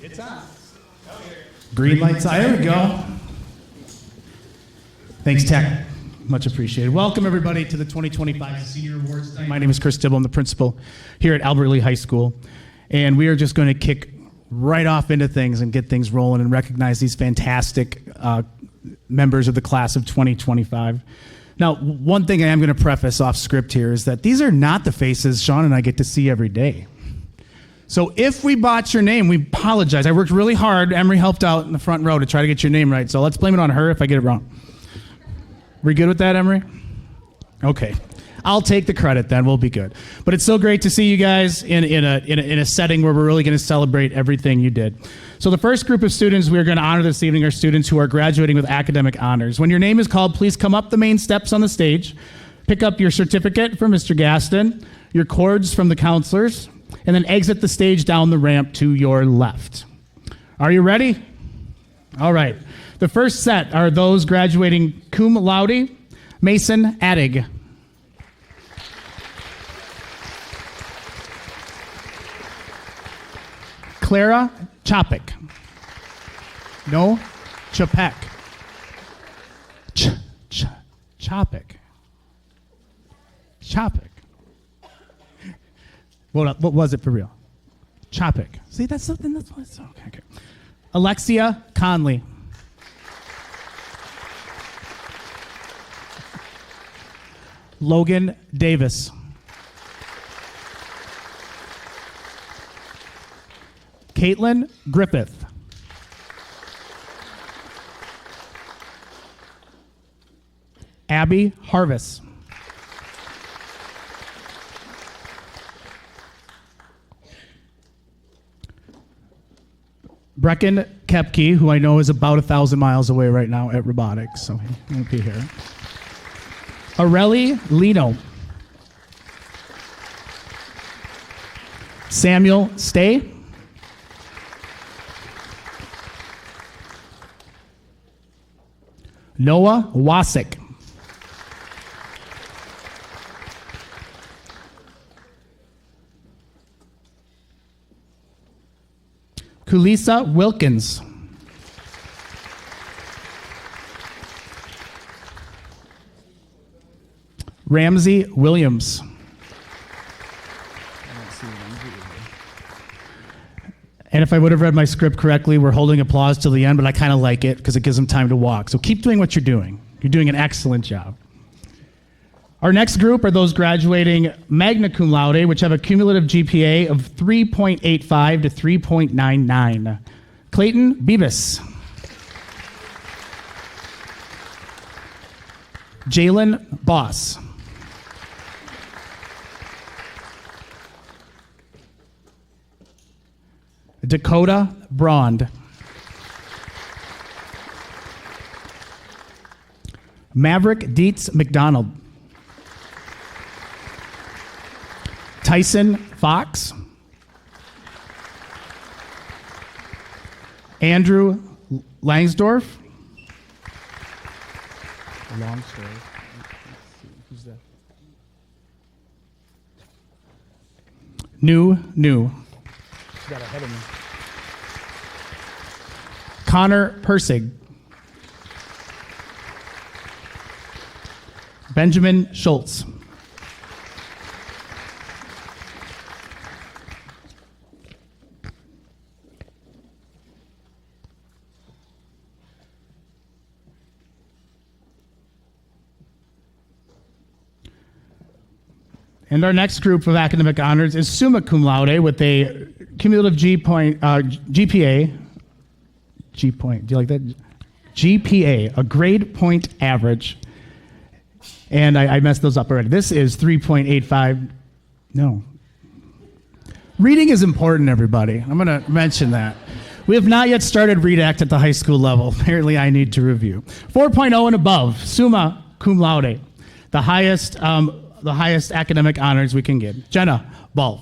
It's on. Green lights. There we go. Thanks, Tech. Much appreciated. Welcome, everybody, to the 2025 Senior Awards Night. My name is Chris Dibble. I'm the principal here at Albert Lee High School. And we are just going to kick right off into things and get things rolling and recognize these fantastic members of the class of 2025. Now, one thing I am going to preface off script here is that these are not the faces Sean and I get to see every day. So if we botch your name, we apologize. I worked really hard. Emery helped out in the front row to try to get your name right. So let's blame it on her if I get it wrong. We good with that, Emery? Okay. I'll take the credit then. We'll be good. But it's so great to see you guys in a setting where we're really going to celebrate everything you did. So the first group of students we are going to honor this evening are students who are graduating with academic honors. When your name is called, please come up the main steps on the stage, pick up your certificate from Mr. Gaston, your cords from the counselors, and then exit the stage down the ramp to your left. Are you ready? All right. The first set are those graduating cum laude, Mason Addig. Clara Chopik. No, Chapek. Chopik. Chopik. What was it for real? Chopik. See, that's something that's okay. Alexia Conley. Logan Davis. Caitlin Griffith. Abby Harvis. Brecken Kepke, who I know is about 1,000 miles away right now at robotics, so he won't be here. Areli Lino. Samuel Stay. Noah Wasik. Kulisa Wilkins. Ramsey Williams. And if I would have read my script correctly, we're holding applause till the end, but I kind of like it because it gives them time to walk. So keep doing what you're doing. You're doing an excellent job. Our next group are those graduating magna cum laude, which have a cumulative GPA of 3.85 to 3.99. Clayton Bibas. Jalen Boss. Dakota Brond. Maverick Dietz McDonald. Tyson Fox. Andrew Langsdorf. Long story. Who's that? New. Got ahead of me. Connor Persig. Benjamin Schultz. And our next group of academic honors is summa cum laude with a cumulative GPA. Do you like that? GPA, a grade point average. And I messed those up already. This is 3.85. No. Reading is important, everybody. I'm going to mention that. We have not yet started Read Act at the high school level. Apparently, I need to review. 4.0 and above, summa cum laude, the highest academic honors we can get. Jenna Balf.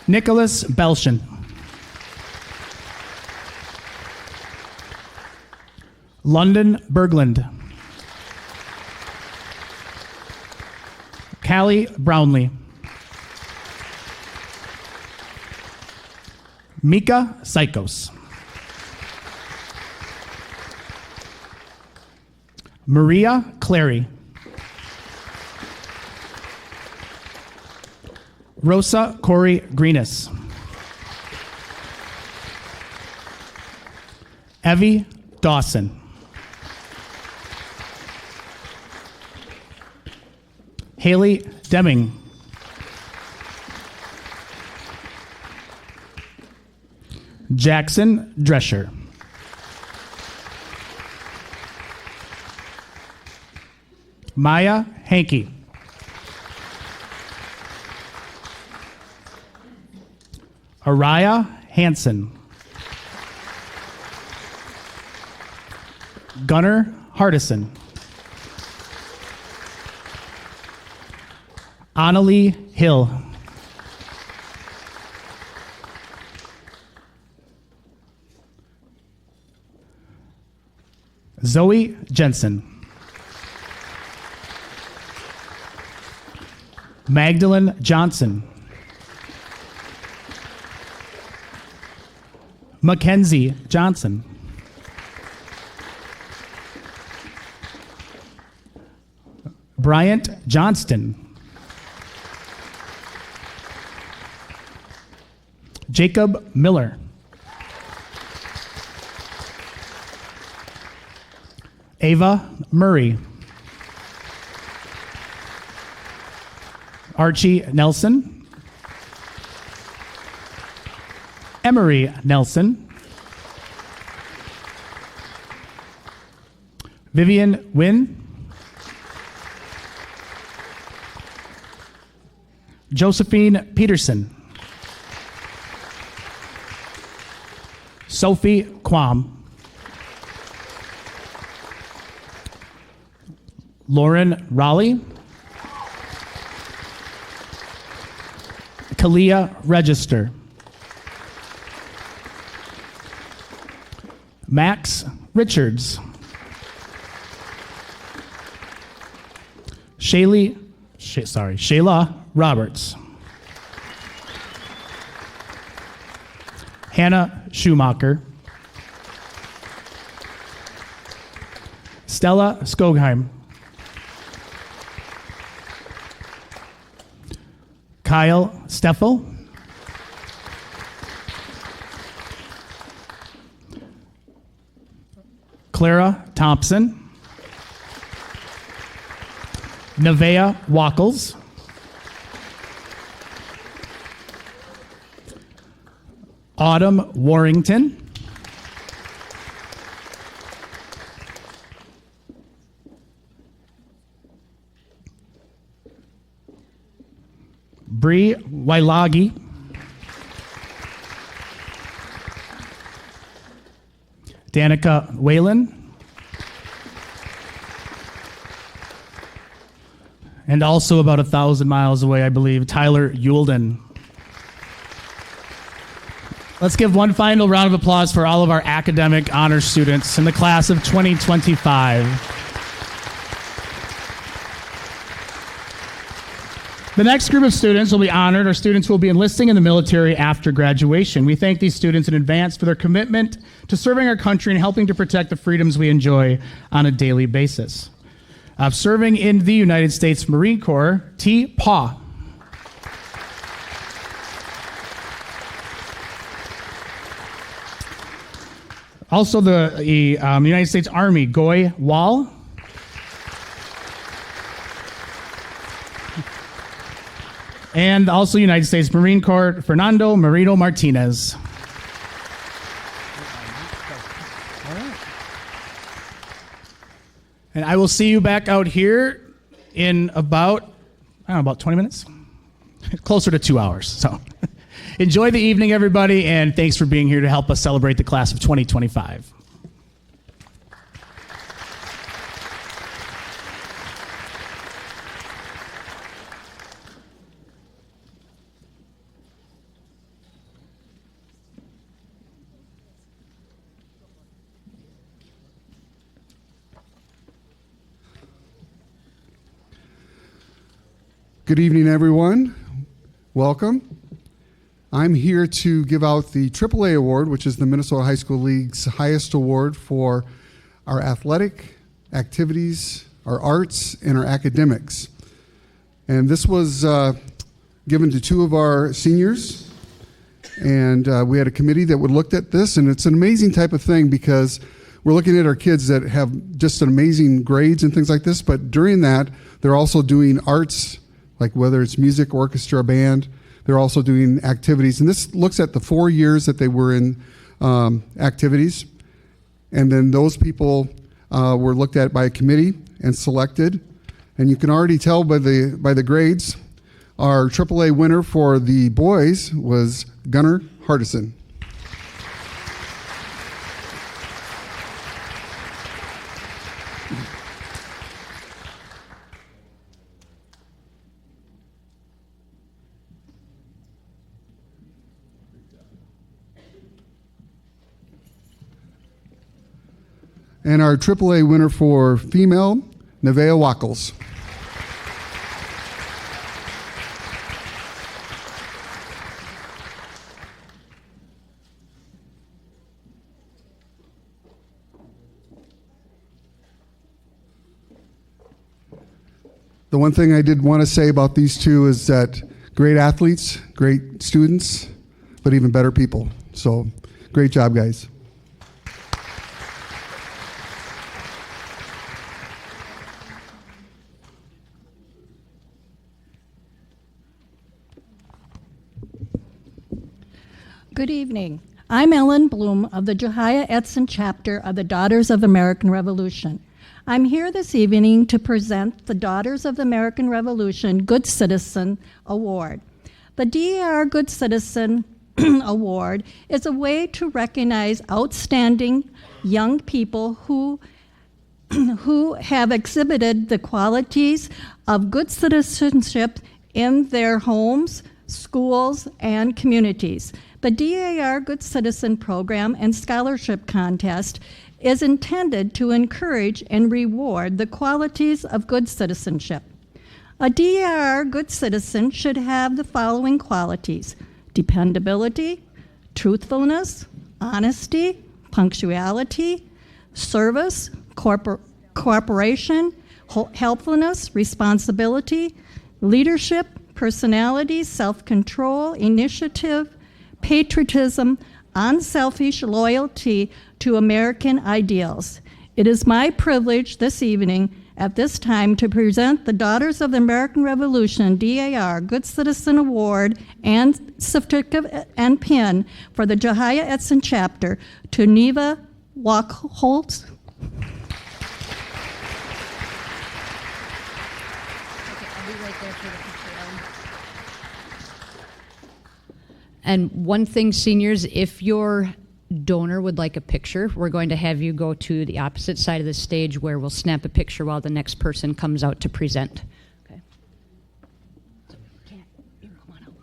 Nicholas Belshon. London Berglund. Callie Brownlee. Mika Psychos. Maria Clary. Rosa Corey Greenis. Evie Dawson. Haley Deming. Jackson Drescher. Maya Hankey. Araya Hansen. Gunnar Hardison. Annalie Hill. Zoe Jensen. Magdalene Johnson. Mackenzie Johnson. Bryant Johnston. Jacob Miller. Ava Murray. Archie Nelson. Emery Nelson. Vivian Wynn. Josephine Peterson. Sophie Quam. Lauren Raleigh. Kalia Register. Max Richards. Shayla Roberts. Hannah Schumacher. Stella Skogheim. Kyle Steffel. Clara Thompson. Nevaeh Wackles. Autumn Warrington. Bree Wailagi. Danica Whalen. And also about 1,000 miles away, I believe, Tyler Yulden. Let's give one final round of applause for all of our academic honor students in the class of 2025. The next group of students will be honored are students who will be enlisting in the military after graduation. We thank these students in advance for their commitment to serving our country and helping to protect the freedoms we enjoy on a daily basis. Serving in the United States Marine Corps, T. Paw. Also the United States Army, Goy Wall. And also United States Marine Corps, Fernando Marino Martinez. And I will see you back out here in about 20 minutes? Closer to 2 hours. So enjoy the evening, everybody, and thanks for being here to help us celebrate the class of 2025. Good evening, everyone. Welcome. I'm here to give out the AAA Award, which is the Minnesota High School League's highest award for our athletic activities, our arts, and our academics. And this was given to two of our seniors, and we had a committee that would look at this, and it's an amazing type of thing because we're looking at our kids that have just amazing grades and things like this, but during that, they're also doing arts, like whether it's music, orchestra, band. They're also doing activities, and this looks at the 4 years that they were in activities, and then those people were looked at by a committee and selected, and you can already tell by the grades. Our AAA winner for the boys was Gunnar Hardison. And our AAA winner for female, Nevaeh Wackles. The one thing I did want to say about these two is that great athletes, great students, but even better people. So great job, guys. Good evening. I'm Ellen Bloom of the Jehiah Edson chapter of the Daughters of the American Revolution. I'm here this evening to present the Daughters of the American Revolution Good Citizen Award. The DAR Good Citizen Award is a way to recognize outstanding young people who have exhibited the qualities of good citizenship in their homes, schools, and communities. The DAR Good Citizen Program and Scholarship Contest is intended to encourage and reward the qualities of good citizenship. A DAR Good Citizen should have the following qualities: dependability, truthfulness, honesty, punctuality, service, cooperation, helpfulness, responsibility, leadership, personality, self-control, initiative, patriotism, unselfish loyalty to American ideals. It is my privilege this evening at this time to present the Daughters of the American Revolution DAR Good Citizen Award and certificate and pin for the Jehiah Edson chapter to Nevaeh Wackles. And one thing, seniors, if your donor would like a picture, we're going to have you go to the opposite side of the stage where we'll snap a picture while the next person comes out to present. Okay. Come on out.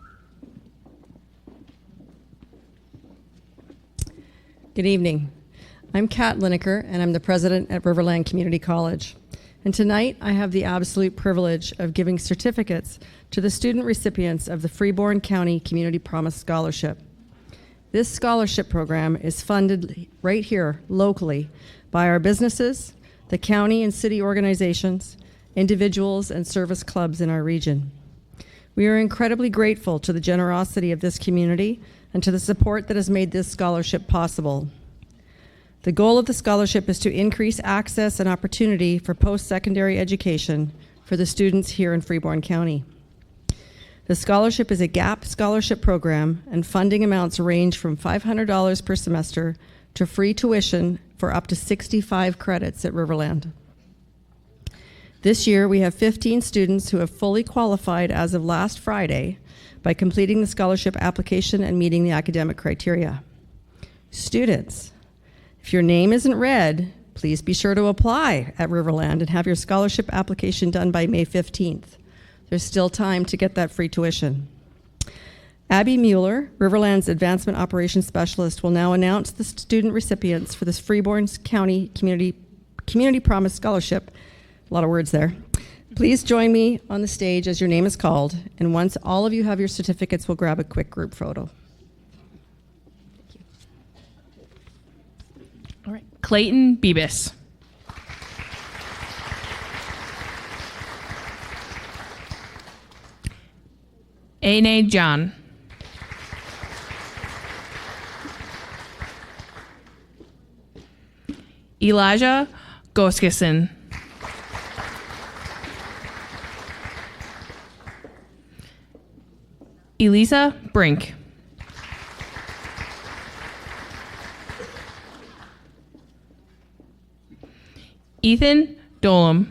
Good evening. I'm Kat Lineker, and I'm the president at Riverland Community College. And tonight, I have the absolute privilege of giving certificates to the student recipients of the Freeborn County Community Promise Scholarship. This scholarship program is funded right here, locally, by our businesses, the county and city organizations, individuals, and service clubs in our region. We are incredibly grateful to the generosity of this community and to the support that has made this scholarship possible. The goal of the scholarship is to increase access and opportunity for post-secondary education for the students here in Freeborn County. The scholarship is a GAP scholarship program, and funding amounts range from $500 per semester to free tuition for up to 65 credits at Riverland. This year, we have 15 students who have fully qualified as of last Friday by completing the scholarship application and meeting the academic criteria. Students, if your name isn't read, please be sure to apply at Riverland and have your scholarship application done by May 15th. There's still time to get that free tuition. Abby Mueller, Riverland's Advancement Operations Specialist, will now announce the student recipients for this Freeborn County Community Promise Scholarship. A lot of words there. Please join me on the stage as your name is called, and once all of you have your certificates, we'll grab a quick group photo. All right. Clayton Bebis. Ane John. Elijah Goskison. Elisa Brink. Ethan Dolam.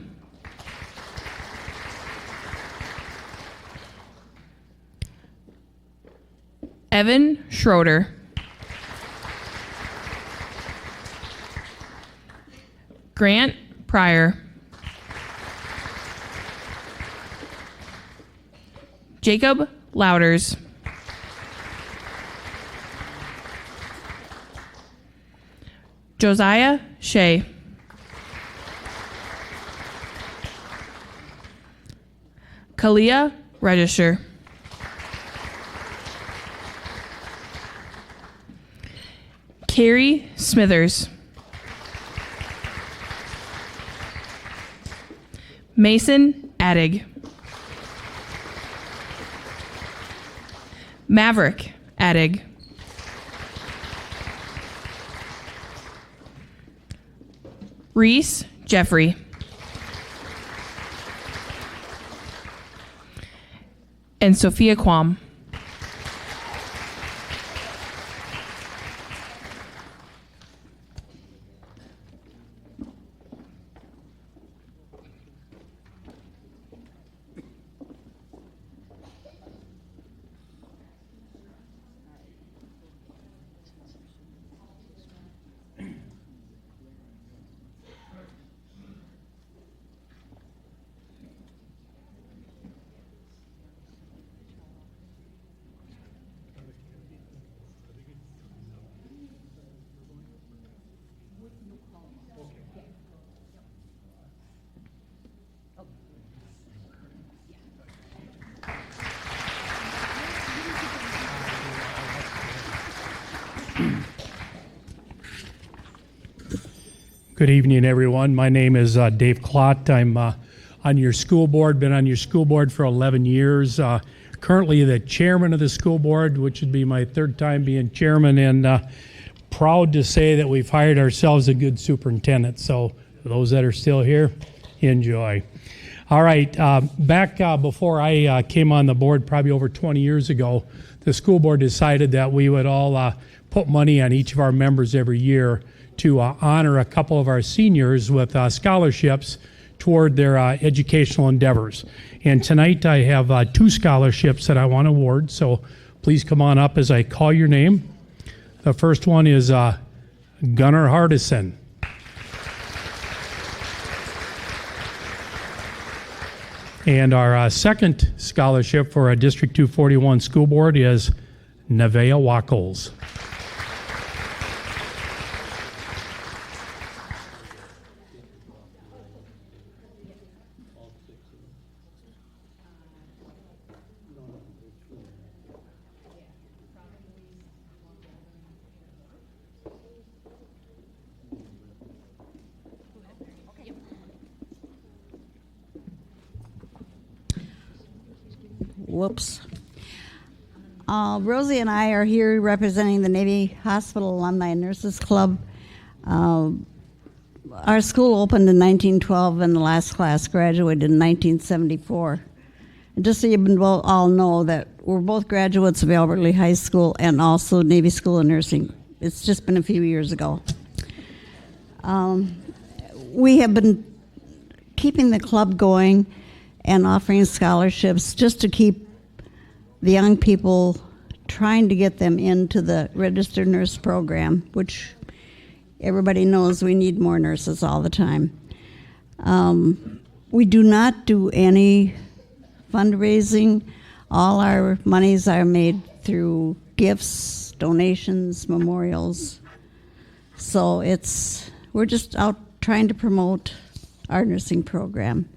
Evan Schroeder. Grant Pryor. Jacob Louders. Josiah Shea. Kalia Register. Carrie Smithers. Mason Addig. Maverick Addig. Reese Jeffrey. And Sophia Quam. Good evening, everyone. My name is Dave Klott. I'm on your school board, been on your school board for 11 years. Currently the chairman of the school board, which would be my third time being chairman, and proud to say that we've hired ourselves a good superintendent. So for those that are still here, enjoy. All right, back before I came on the board probably over 20 years ago, the school board decided that we would all put money on each of our members every year to honor a couple of our seniors with scholarships toward their educational endeavors. And tonight I have 2 scholarships that I want to award, so please come on up as I call your name. The first one is Gunnar Hardison. And our second scholarship for a District 241 school board is Nevaeh Wackles. Whoops. Rosie and I are here representing the Navy Hospital Alumni Nurses Club. Our school opened in 1912 and the last class graduated in 1974. And just so you all know that we're both graduates of Albert Lee High School and also Navy School of Nursing. It's just been a few years ago. We have been keeping the club going and offering scholarships just to keep the young people, trying to get them into the registered nurse program, which everybody knows we need more nurses all the time. We do not do any fundraising. All our monies are made through gifts, donations, memorials. So we're just out trying to promote our nursing program.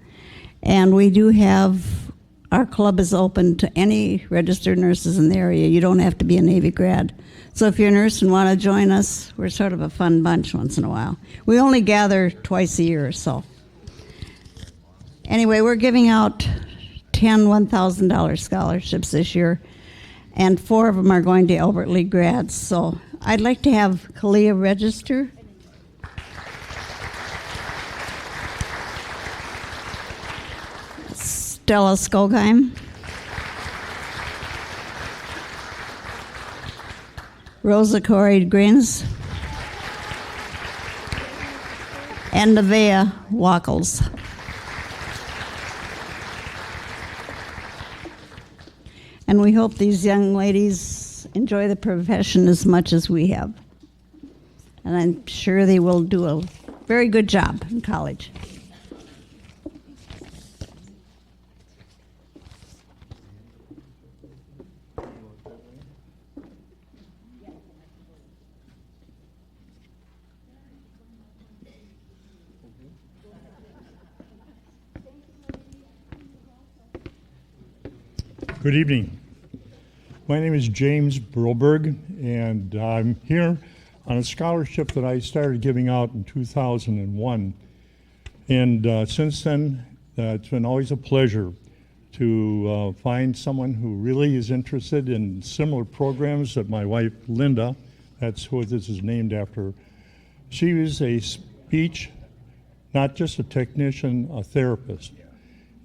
And we do have, our club is open to any registered nurses in the area. You don't have to be a Navy grad. So if you're a nurse and want to join us, we're sort of a fun bunch once in a while. We only gather twice a year or so. Anyway, we're giving out 10 $1,000 scholarships this year, and 4 of them are going to Albert Lee grads. So I'd like to have Kalia register. Stella Skogheim. Rosa Corey Grins. And Nevaeh Wackles. And we hope these young ladies enjoy the profession as much as we have. And I'm sure they will do a very good job in college. Good evening. My name is James Broberg, and I'm here on a scholarship that I started giving out in 2001. And since then, it's been always a pleasure to find someone who really is interested in similar programs that my wife, Linda, that's who this is named after. She was a speech, not just a technician, a therapist.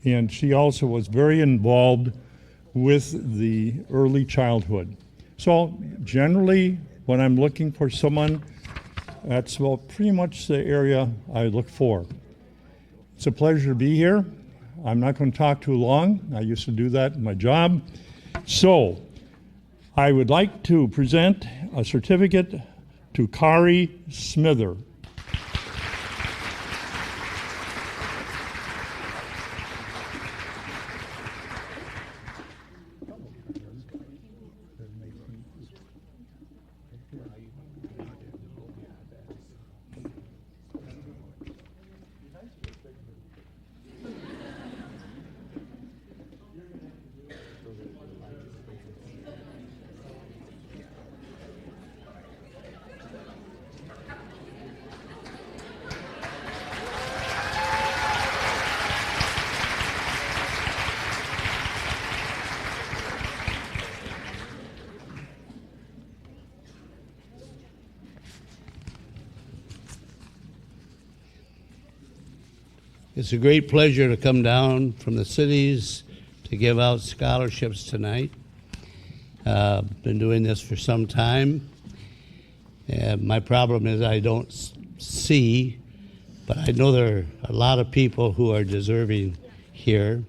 And she also was very involved with the early childhood. So generally, when I'm looking for someone, that's pretty much the area I look for. It's a pleasure to be here. I'm not going to talk too long. I used to do that in my job. So I would like to present a certificate to Kari Smither. It's a great pleasure to come down from the cities to give out scholarships tonight. Been doing this for some time. My problem is I don't see, but I know there are a lot of people who are deserving here.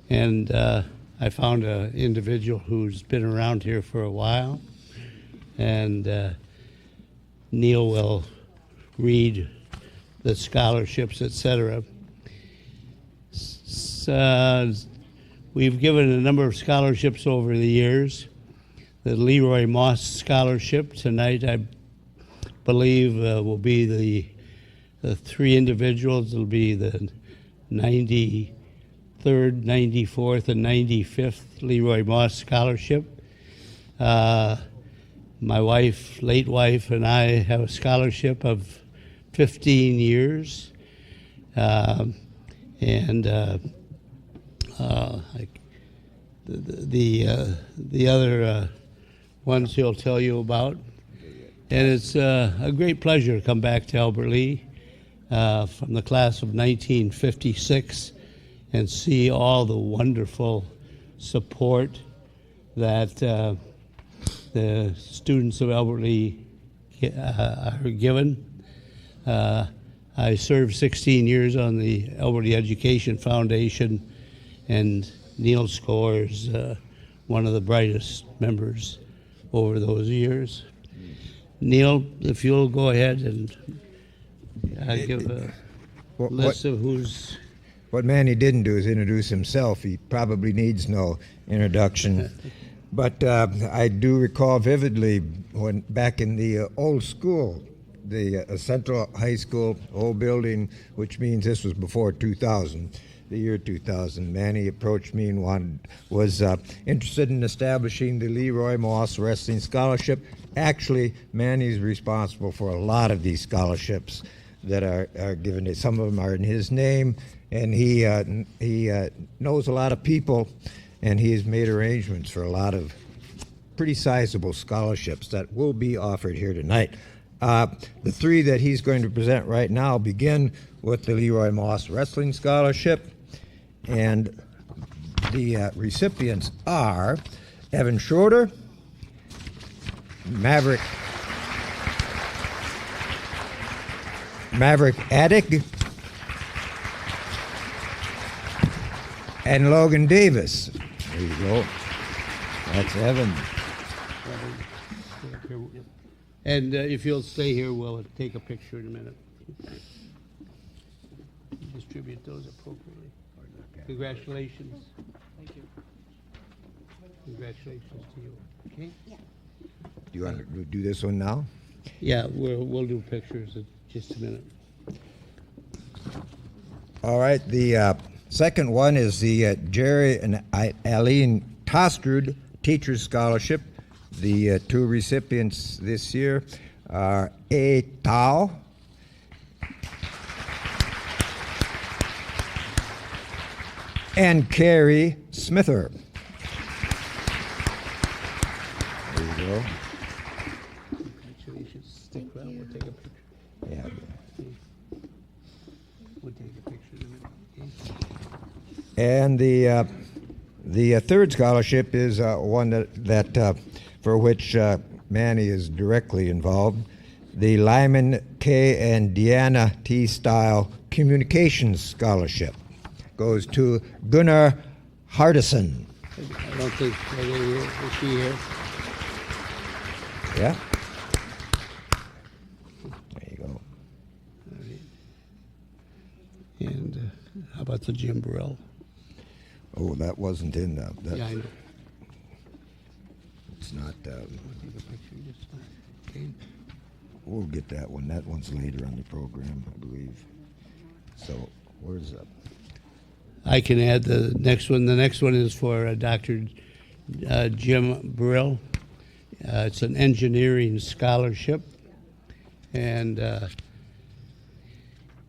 And I found an individual who's been around here for a while. And Neil will read the scholarships, etc. We've given a number of scholarships over the years. The Leroy Moss Scholarship tonight, I believe, will be the 3 individuals. It'll be the 93rd, 94th, and 95th Leroy Moss Scholarship. My wife, late wife, and I have a scholarship of 15 years, the other ones he'll tell you about. And it's a great pleasure to come back to Albert Lee from the class of 1956 and see all the wonderful support that the students of Albert Lee are given. I served 16 years on the Albert Lee Education Foundation, and Neil scores one of the brightest members over those years. Neil, if you'll go ahead and give a list of who's... What Manny didn't do is introduce himself. He probably needs no introduction. But I do recall vividly when back in the old school, the Central High School, old building, which means this was before 2000. the year 2000. Manny approached me and was interested in establishing the Leroy Moss Wrestling Scholarship. Actually, Manny's responsible for a lot of these scholarships that are given. Some of them are in his name, and he knows a lot of people, and he has made arrangements for a lot of pretty sizable scholarships that will be offered here tonight. The three that he's going to present right now begin with the Leroy Moss Wrestling Scholarship, and the recipients are Evan Schroeder, Maverick Addick, and Logan Davis. There you go. That's Evan. And if you'll stay here, we'll take a picture in a minute. Distribute those appropriately. Congratulations. Thank you. Congratulations to you. Okay? Do you want to do this one now? Yeah, we'll do pictures in just a minute. All right. The second one is the Jerry and Eileen Tostrud Teachers Scholarship. The two recipients this year are A. Tao and Carrie Smither. There you go. Congratulations. Stick around. We'll take a picture. Yeah. We'll take a picture in a minute. Okay? And the third scholarship is one that for which Manny is directly involved, the Lyman K. and Deanna T. Style Communications Scholarship goes to Gunnar Hardison. I don't think they're here. Is she here? Yeah. There you go. All right. And how about the Jim Burrell? Oh, that wasn't in that. Yeah, I know. It's not. Take a picture just okay. We'll get that one. That one's later on the program, I believe. So, where's that? I can add the next one. The next one is for Dr. Jim Burrell. It's an engineering scholarship, and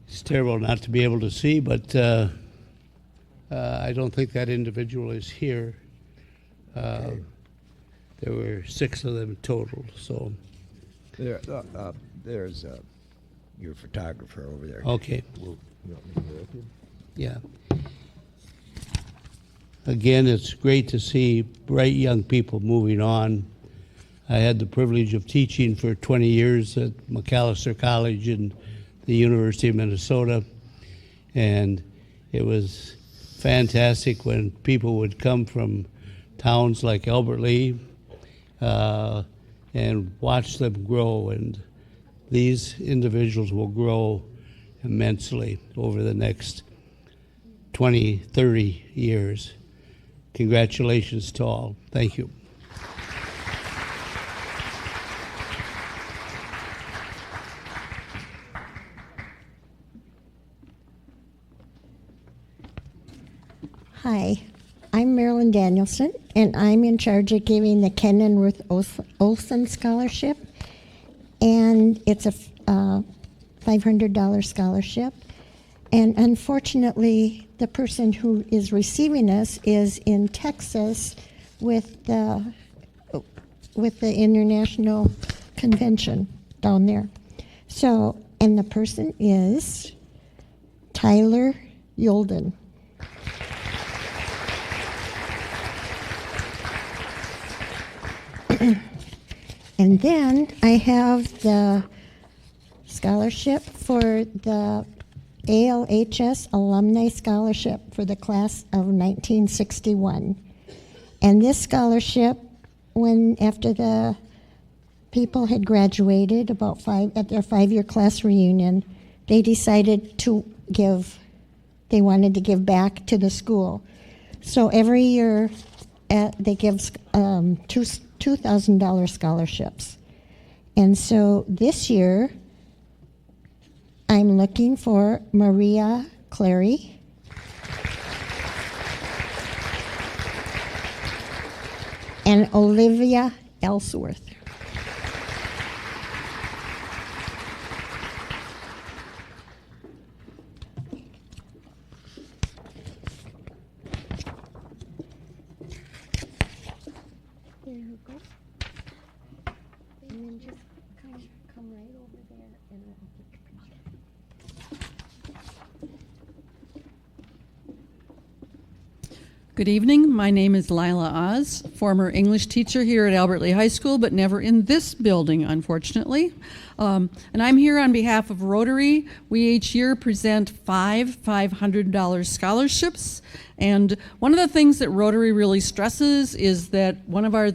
it's terrible not to be able to see, but I don't think that individual is here. Okay. There were 6 of them total, so. There's your photographer over there. Okay. You want me to go with you? Yeah. Again, it's great to see bright young people moving on. I had the privilege of teaching for 20 years at Macalester College and the University of Minnesota, and it was fantastic when people would come from towns like Albert Lea and watch them grow, and these individuals will grow immensely over the next 20, 30 years. Congratulations to all. Thank you. Hi, I'm Marilyn Danielson, and I'm in charge of giving the Ken and Ruth Olson Scholarship. And it's a $500 scholarship. And unfortunately, the person who is receiving this is in Texas with the international convention down there. So, and the person is Tyler Yolden. And then I have the scholarship for the ALHS Alumni Scholarship for the class of 1961. And this scholarship, after the people had graduated at their 5-year class reunion, they decided they wanted to give back to the school. So every year they give $2,000 scholarships. And so this year, I'm looking for Maria Clary and Olivia Ellsworth. There you go. And then just come right over there and I'll take a picture. Good evening. My name is Lila Oz, former English teacher here at Albert Lee High School, but never in this building, unfortunately. And I'm here on behalf of Rotary. We each year present five $500 scholarships. And one of the things that Rotary really stresses is that one of our,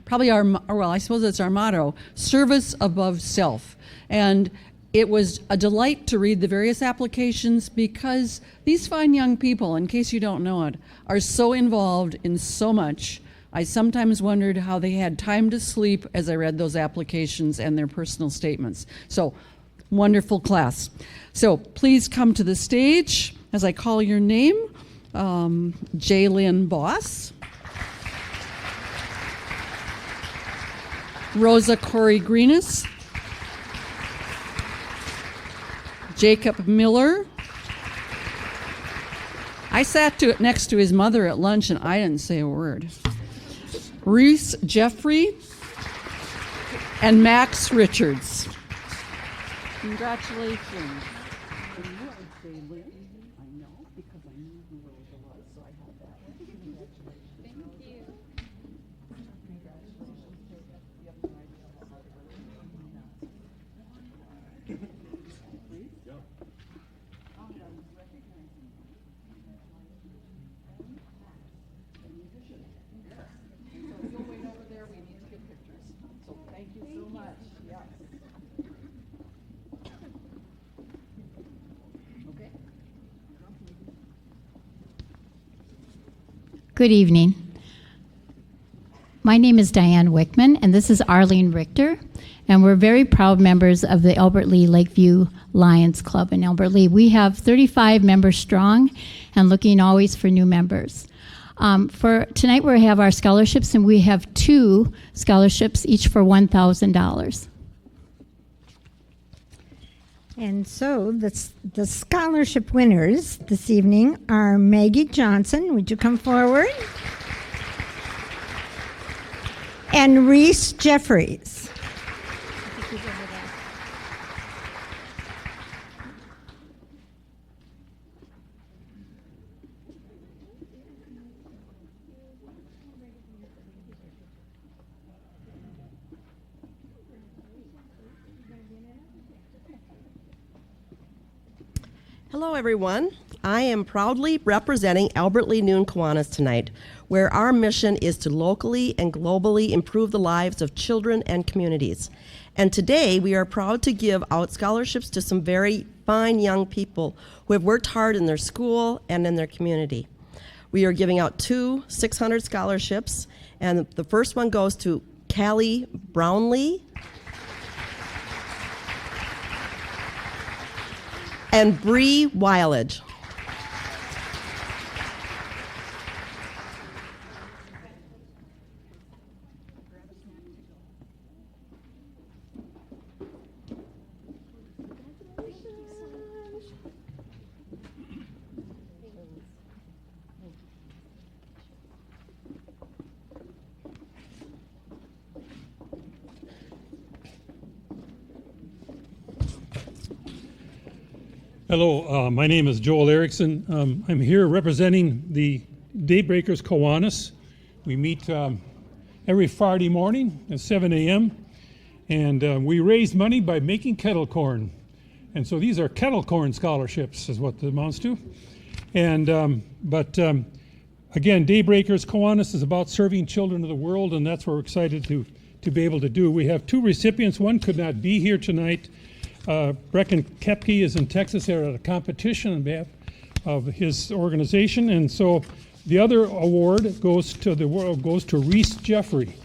probably our, well, I suppose it's our motto, service above self. And it was a delight to read the various applications because these fine young people, in case you don't know it, are so involved in so much. I sometimes wondered how they had time to sleep as I read those applications and their personal statements. So, wonderful class. So, please come to the stage as I call your name. Jaylyn Boss. Rosa Corey Greenis. Jacob Miller. I sat next to his mother at lunch and I didn't say a word. Reese Jeffrey and Max Richards. Congratulations. Good evening. My name is Diane Wickman, and this is Arlene Richter, and we're very proud members of the Albert Lee Lakeview Lions Club in Albert Lee. We have 35 members strong and looking always for new members. For tonight, we have our scholarships, and we have 2 scholarships, each for $1,000. And so the scholarship winners this evening are Maggie Johnson. Would you come forward? And Reese Jeffries. Hello, everyone. I am proudly representing Albert Lee Noon Kiwanis tonight, where our mission is to locally and globally improve the lives of children and communities. And today, we are proud to give out scholarships to some very fine young people who have worked hard in their school and in their community. We are giving out 2 600 scholarships, and the first one goes to Callie Brownlee and Bree Weilage. Hello, my name is Joel Erickson. I'm here representing the Daybreakers Kiwanis. We meet every Friday morning at 7 a.m. and we raise money by making kettle corn. And so these are kettle corn scholarships is what it amounts to. And again, Daybreakers Kiwanis is about serving children of the world, and that's what we're excited to be able to do. We have 2 recipients. One could not be here tonight. Brecken Kepke is in Texas at a competition on behalf of his organization, and so the other award goes to Reese Jeffrey.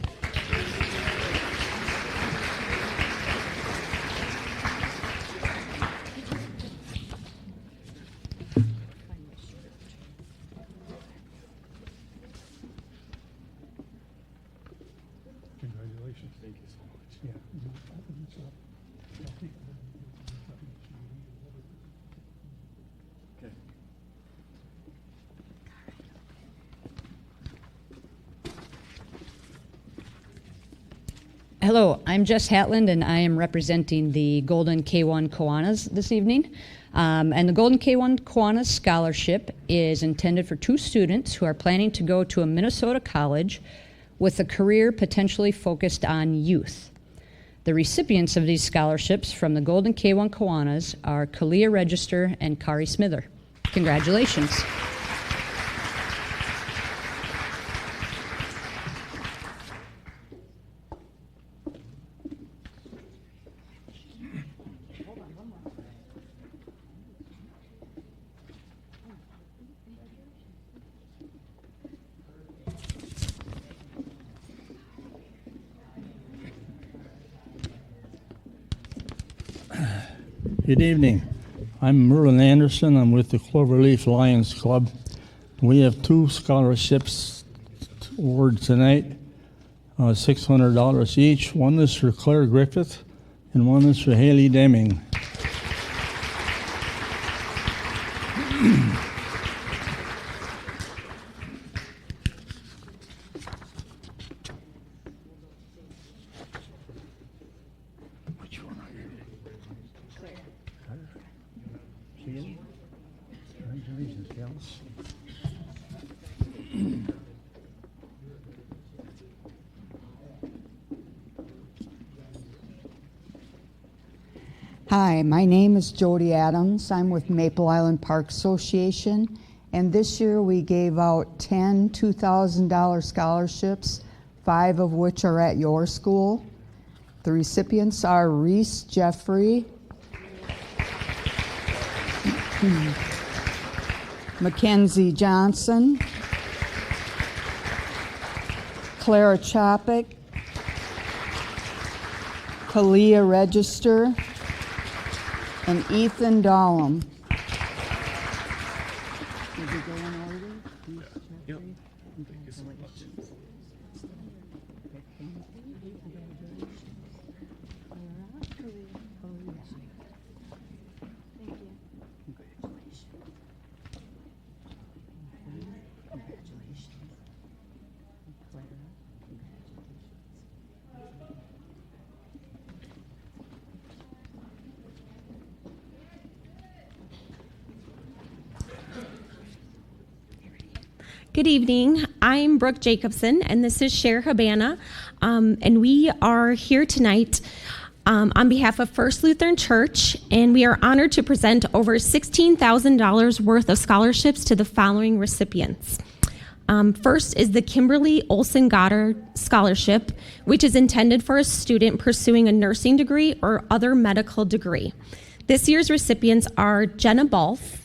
Hello, I'm Jess Hatland, and I am representing the Golden K1 Kiwanis this evening. And the Golden K1 Kiwanis Scholarship is intended for 2 students who are planning to go to a Minnesota college with a career potentially focused on youth. The recipients of these scholarships from the Golden K1 Kiwanis are Kalia Register and Kari Smither. Congratulations. Good evening. I'm Merlin Anderson. I'm with the Cloverleaf Lions Club. We have 2 scholarships awarded tonight, $600 each. One is for Claire Griffith, and one is for Haley Deming. Hi, my name is Jody Adams. I'm with Maple Island Park Association, and this year we gave out 10 $2,000 scholarships, 5 of which are at your school. The recipients are Reese Jeffrey, Mackenzie Johnson, Clara Chopik, Kalia Register, and Ethan Dahlem. Good evening. I'm Brooke Jacobson, and this is Cher Habana, and we are here tonight on behalf of First Lutheran Church, and we are honored to present over $16,000 worth of scholarships to the following recipients. First is the Kimberly Olson Goddard Scholarship, which is intended for a student pursuing a nursing degree or other medical degree. This year's recipients are Jenna Balf,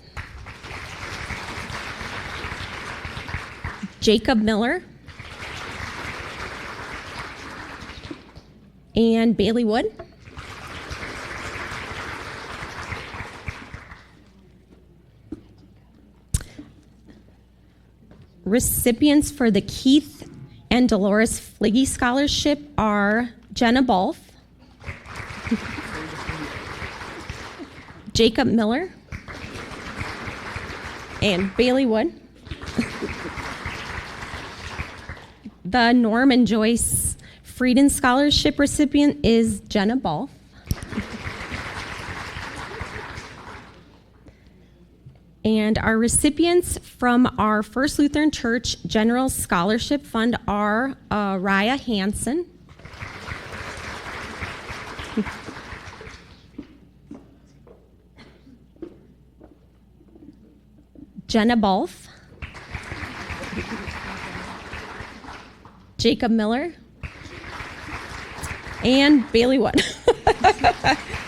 Jacob Miller, and Bailey Wood. Recipients for the Keith and Dolores Fliggy Scholarship are Jenna Balf, Jacob Miller, and Bailey Wood. The Norm and Joyce Frieden Scholarship recipient is Jenna Balf. And our recipients from our First Lutheran Church General Scholarship Fund are Raya Hansen, Jenna Balf, Jacob Miller, and Bailey Wood.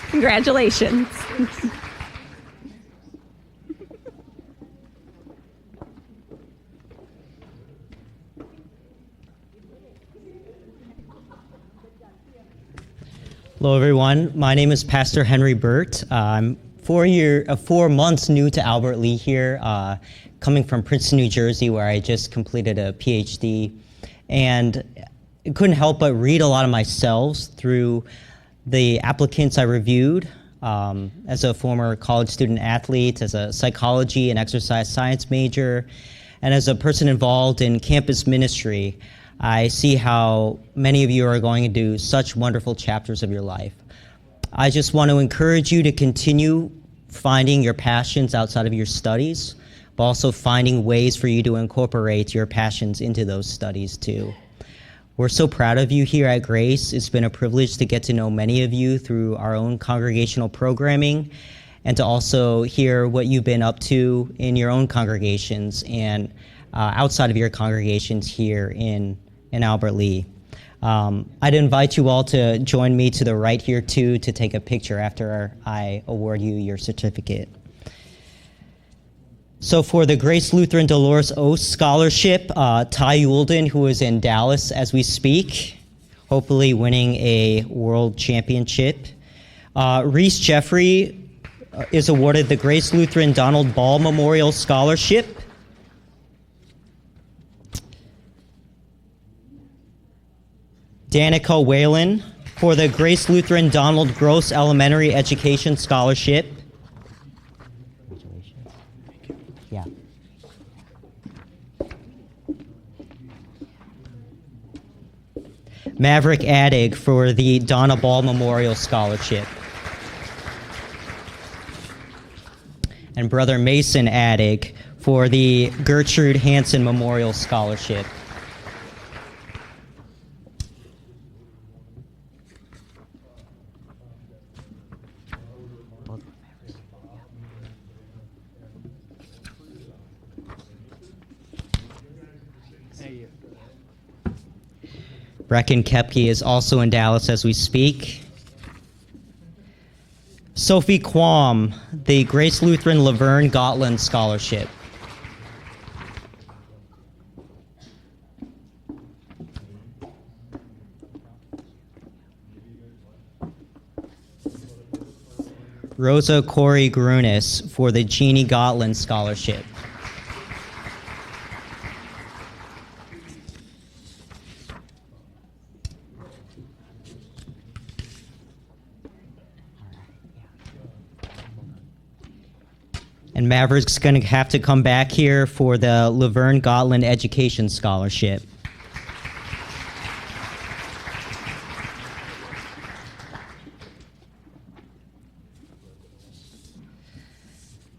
Congratulations. Hello, everyone. My name is Pastor Henry Burt. I'm 4 months new to Albert Lea here, coming from Princeton, New Jersey, where I just completed a PhD. And couldn't help but read a lot of myself through the applicants I reviewed. As a former college student athlete, as a psychology and exercise science major, and as a person involved in campus ministry, I see how many of you are going to do such wonderful chapters of your life. I just want to encourage you to continue finding your passions outside of your studies, but also finding ways for you to incorporate your passions into those studies too. We're so proud of you here at Grace. It's been a privilege to get to know many of you through our own congregational programming and to also hear what you've been up to in your own congregations and outside of your congregations here in Albert Lea. I'd invite you all to join me to the right here too to take a picture after I award you your certificate. So for the Grace Lutheran Dolores Oast Scholarship, Ty Ulden, who is in Dallas as we speak, hopefully winning a world championship. Reese Jeffrey is awarded the Grace Lutheran Donald Ball Memorial Scholarship. Danica Whalen for the Grace Lutheran Donald Gross Elementary Education Scholarship. Yeah. Maverick Addig for the Donna Ball Memorial Scholarship. And Brother Mason Addig for the Gertrude Hansen Memorial Scholarship. Brecken Kepke is also in Dallas as we speak. Sophie Quam, the Grace Lutheran Laverne Gotland Scholarship. Rosa Corey Grunis for the Jeannie Gotland Scholarship. And Maverick's going to have to come back here for the Laverne Gotland Education Scholarship.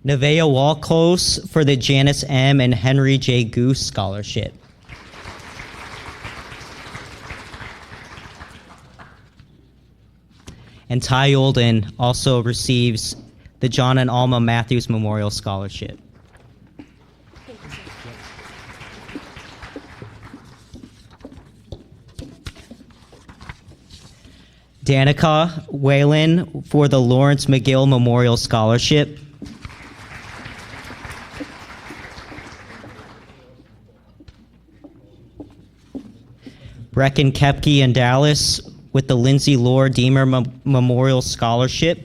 Nevaeh Walclose for the Janice M. and Henry J. Goose Scholarship. And Ty Ulden also receives the John and Alma Matthews Memorial Scholarship. Danica Whalen for the Lawrence McGill Memorial Scholarship. Brecken Kepke in Dallas with the Lindsay Lore Deemer Memorial Scholarship.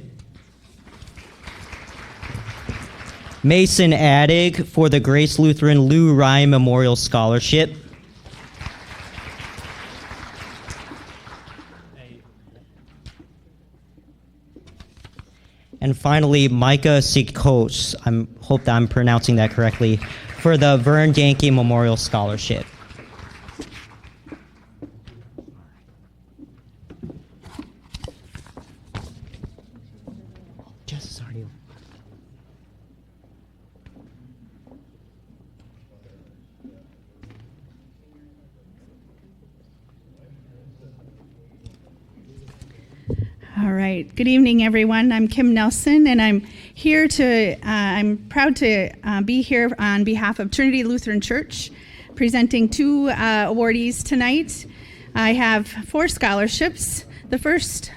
Mason Addig for the Grace Lutheran Lou Ryan Memorial Scholarship. And finally, Micah Sikos, I hope that I'm pronouncing that correctly, for the Vern Yankee Memorial Scholarship. All right. Good evening, everyone. I'm Kim Nelson, and I'm here to, I'm proud to be here on behalf of Trinity Lutheran Church, presenting two awardees tonight. I have 4 scholarships. The first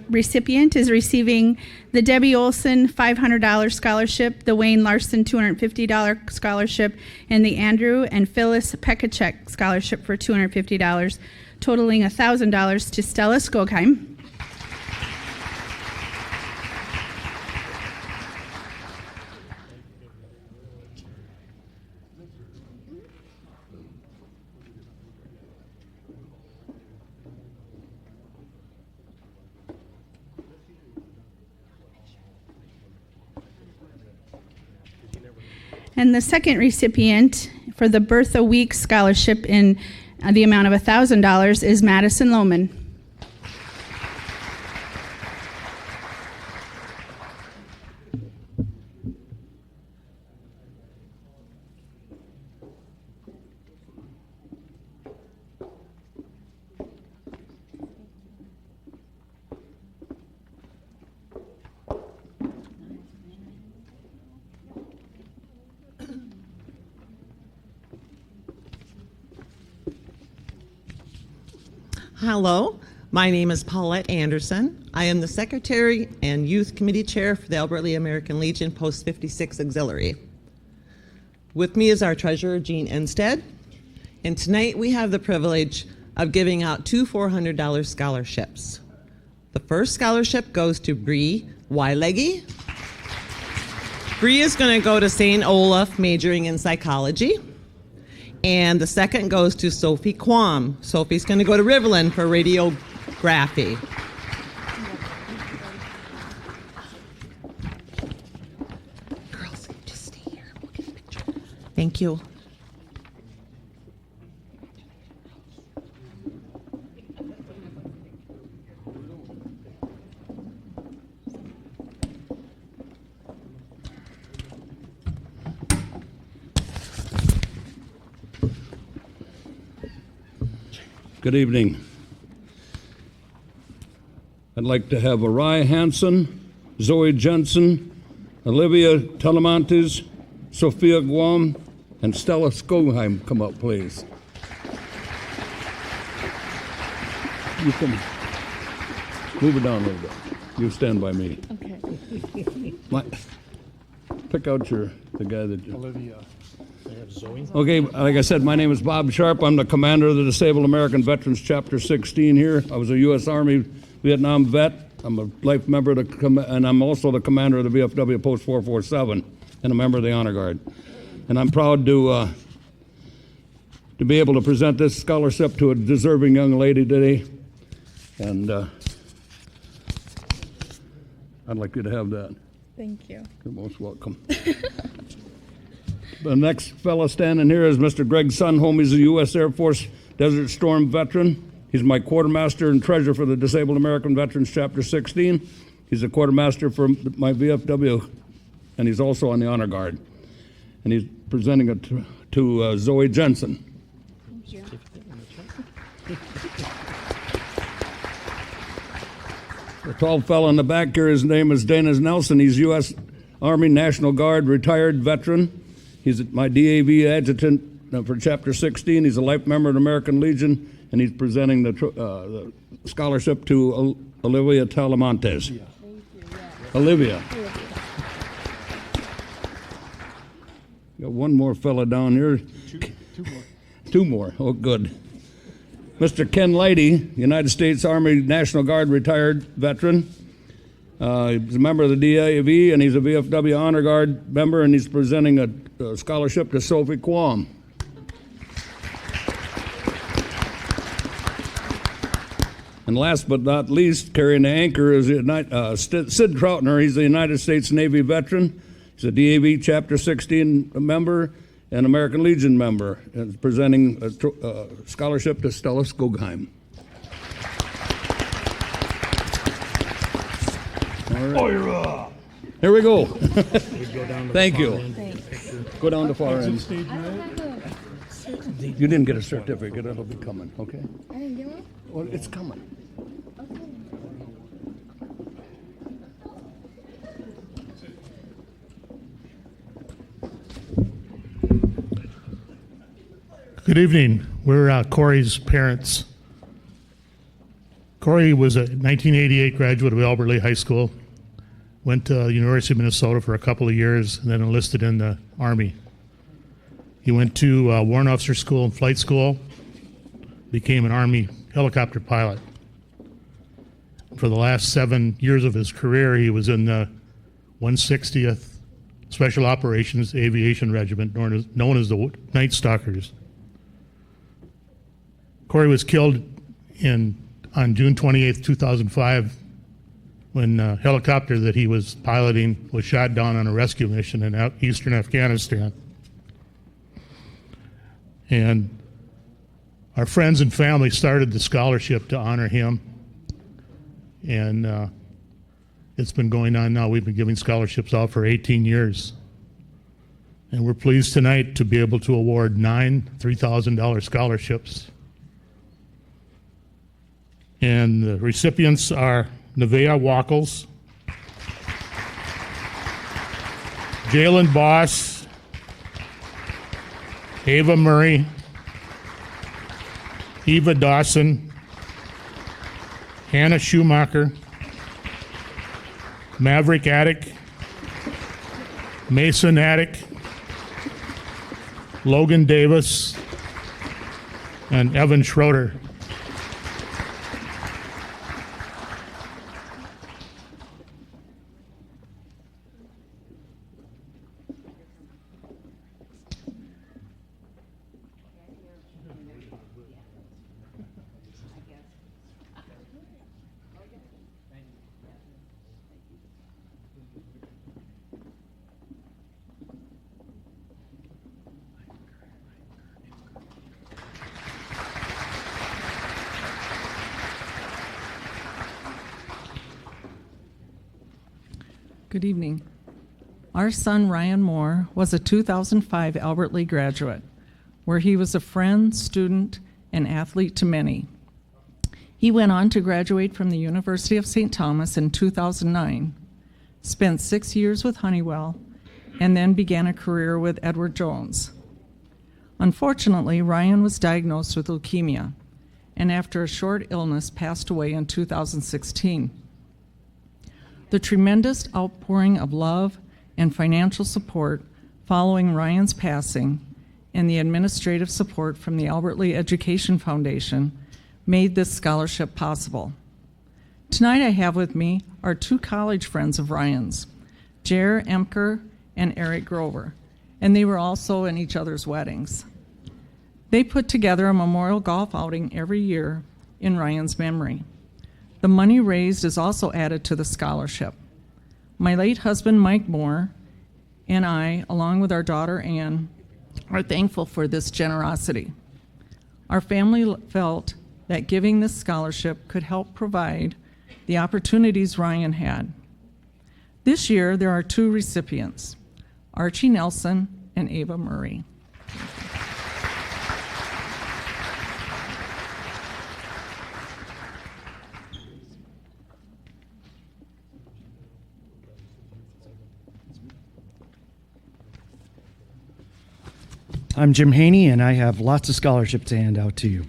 recipient is receiving the Debbie Olson $500 scholarship, the Wayne Larson $250 scholarship, and the Andrew and Phyllis Pekacek scholarship for $250, totaling $1,000 to Stella Skogheim. And the second recipient for the Bertha Week Scholarship in the amount of $1,000 is Madison Lohman. Hello, my name is Paulette Anderson. I am the Secretary and Youth Committee Chair for the Albert Lea American Legion Post 56 Auxiliary. With me is our Treasurer, Jean Enstead, and tonight we have the privilege of giving out two $400 scholarships. The first scholarship goes to Bree Weileggy. Bree is going to go to St. Olaf majoring in psychology. And the second goes to Sophie Quam. Sophie's going to go to Riverland for radiography. Girls, just stay here. We'll get a picture. Thank you. Good evening. I'd like to have Arai Hansen, Zoe Jensen, Olivia Telemontes, Sophia Guam, and Stella Skogheim come up, please. You can move it down a little bit. You stand by me. Okay. Pick out the guy that... Olivia. Okay, like I said, my name is Bob Sharp. I'm the commander of the Disabled American Veterans Chapter 16 here. I was a U.S. Army Vietnam vet. I'm a life member of and I'm also the commander of the VFW Post 447 and a member of the Honor Guard. And I'm proud to be able to present this scholarship to a deserving young lady today. And I'd like you to have that. Thank you. You're most welcome. The next fellow standing here is Mr. Greg Sunholm. He's a U.S. Air Force Desert Storm veteran. He's my quartermaster and treasurer for the Disabled American Veterans Chapter 16. He's a quartermaster for my VFW, and he's also on the Honor Guard. And he's presenting it to Zoe Jensen. The tall fellow in the back here, his name is Dana Nelson. He's U.S. Army National Guard retired veteran. He's my DAV adjutant for Chapter 16. He's a life member of the American Legion, and he's presenting the scholarship to Olivia Telemontes. Olivia. Got one more fella down here. Two more. Oh, good. Mr. Ken Leidy, United States Army National Guard retired veteran. He's a member of the DAV, and he's a VFW Honor Guard member, and he's presenting a scholarship to Sophie Quam. And last but not least, carrying the anchor is Sid Troutner. He's a United States Navy veteran. He's a DAV Chapter 16 member and American Legion member, and presenting a scholarship to Stella Skogheim. All right. Here we go. Thank you. Go down to far end. You didn't get a certificate. It'll be coming, okay? I didn't get one? Well, it's coming. Good evening. We're Corey's parents. Corey was a 1988 graduate of Albert Lea High School, went to the University of Minnesota for a couple of years, and then enlisted in the Army. He went to Warrant Officer School and Flight School, became an Army helicopter pilot. For the last 7 years of his career, he was in the 160th Special Operations Aviation Regiment, known as the Night Stalkers. Corey was killed on June 28th, 2005, when a helicopter that he was piloting was shot down on a rescue mission in eastern Afghanistan. And our friends and family started the scholarship to honor him. And it's been going on now. We've been giving scholarships out for 18 years. And we're pleased tonight to be able to award 9 $3,000 scholarships. And the recipients are Nevaeh Wackles, Jalen Boss, Ava Murray, Eva Dawson, Hannah Schumacher, Maverick Attic, Mason Attic, Logan Davis, and Evan Schroeder. Good evening. Our son, Ryan Moore, was a 2005 Albert Lee graduate, where he was a friend, student, and athlete to many. He went on to graduate from the University of St. Thomas in 2009, spent 6 years with Honeywell, and then began a career with Edward Jones. Unfortunately, Ryan was diagnosed with leukemia, and after a short illness, passed away in 2016. The tremendous outpouring of love and financial support following Ryan's passing and the administrative support from the Albert Lee Education Foundation made this scholarship possible. Tonight I have with me our 2 college friends of Ryan's, Jer Emker and Eric Grover, and they were also in each other's weddings. They put together a memorial golf outing every year in Ryan's memory. The money raised is also added to the scholarship. My late husband, Mike Moore, and I, along with our daughter, Ann, are thankful for this generosity. Our family felt that giving this scholarship could help provide the opportunities Ryan had. This year, there are 2 recipients, Archie Nelson and Ava Murray. I'm Jim Haney, and I have lots of scholarships to hand out to you.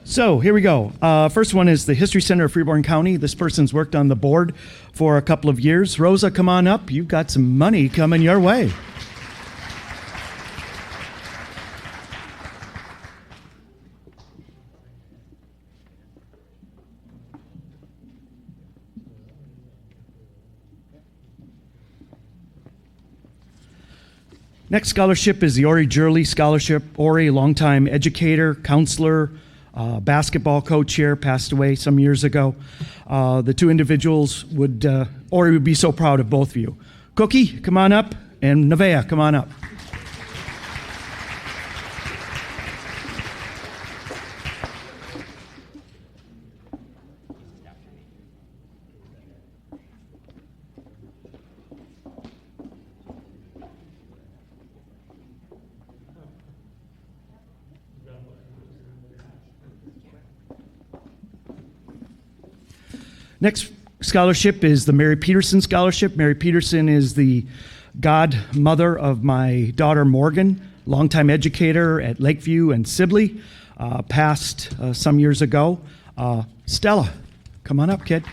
So here we go. First one is the History Center of Freeborn County. This person's worked on the board for a couple of years. Rosa, come on up. You've got some money coming your way. Next scholarship is the Ori Jurley Scholarship. Ori, longtime educator, counselor, basketball coach here, passed away some years ago. The 2 individuals Ori would be so proud of both of you. Cookie, come on up, and Nevaeh, come on up. Next scholarship is the Mary Peterson Scholarship. Mary Peterson is the godmother of my daughter Morgan, longtime educator at Lakeview and Sibley, passed some years ago. Stella, come on up, kid.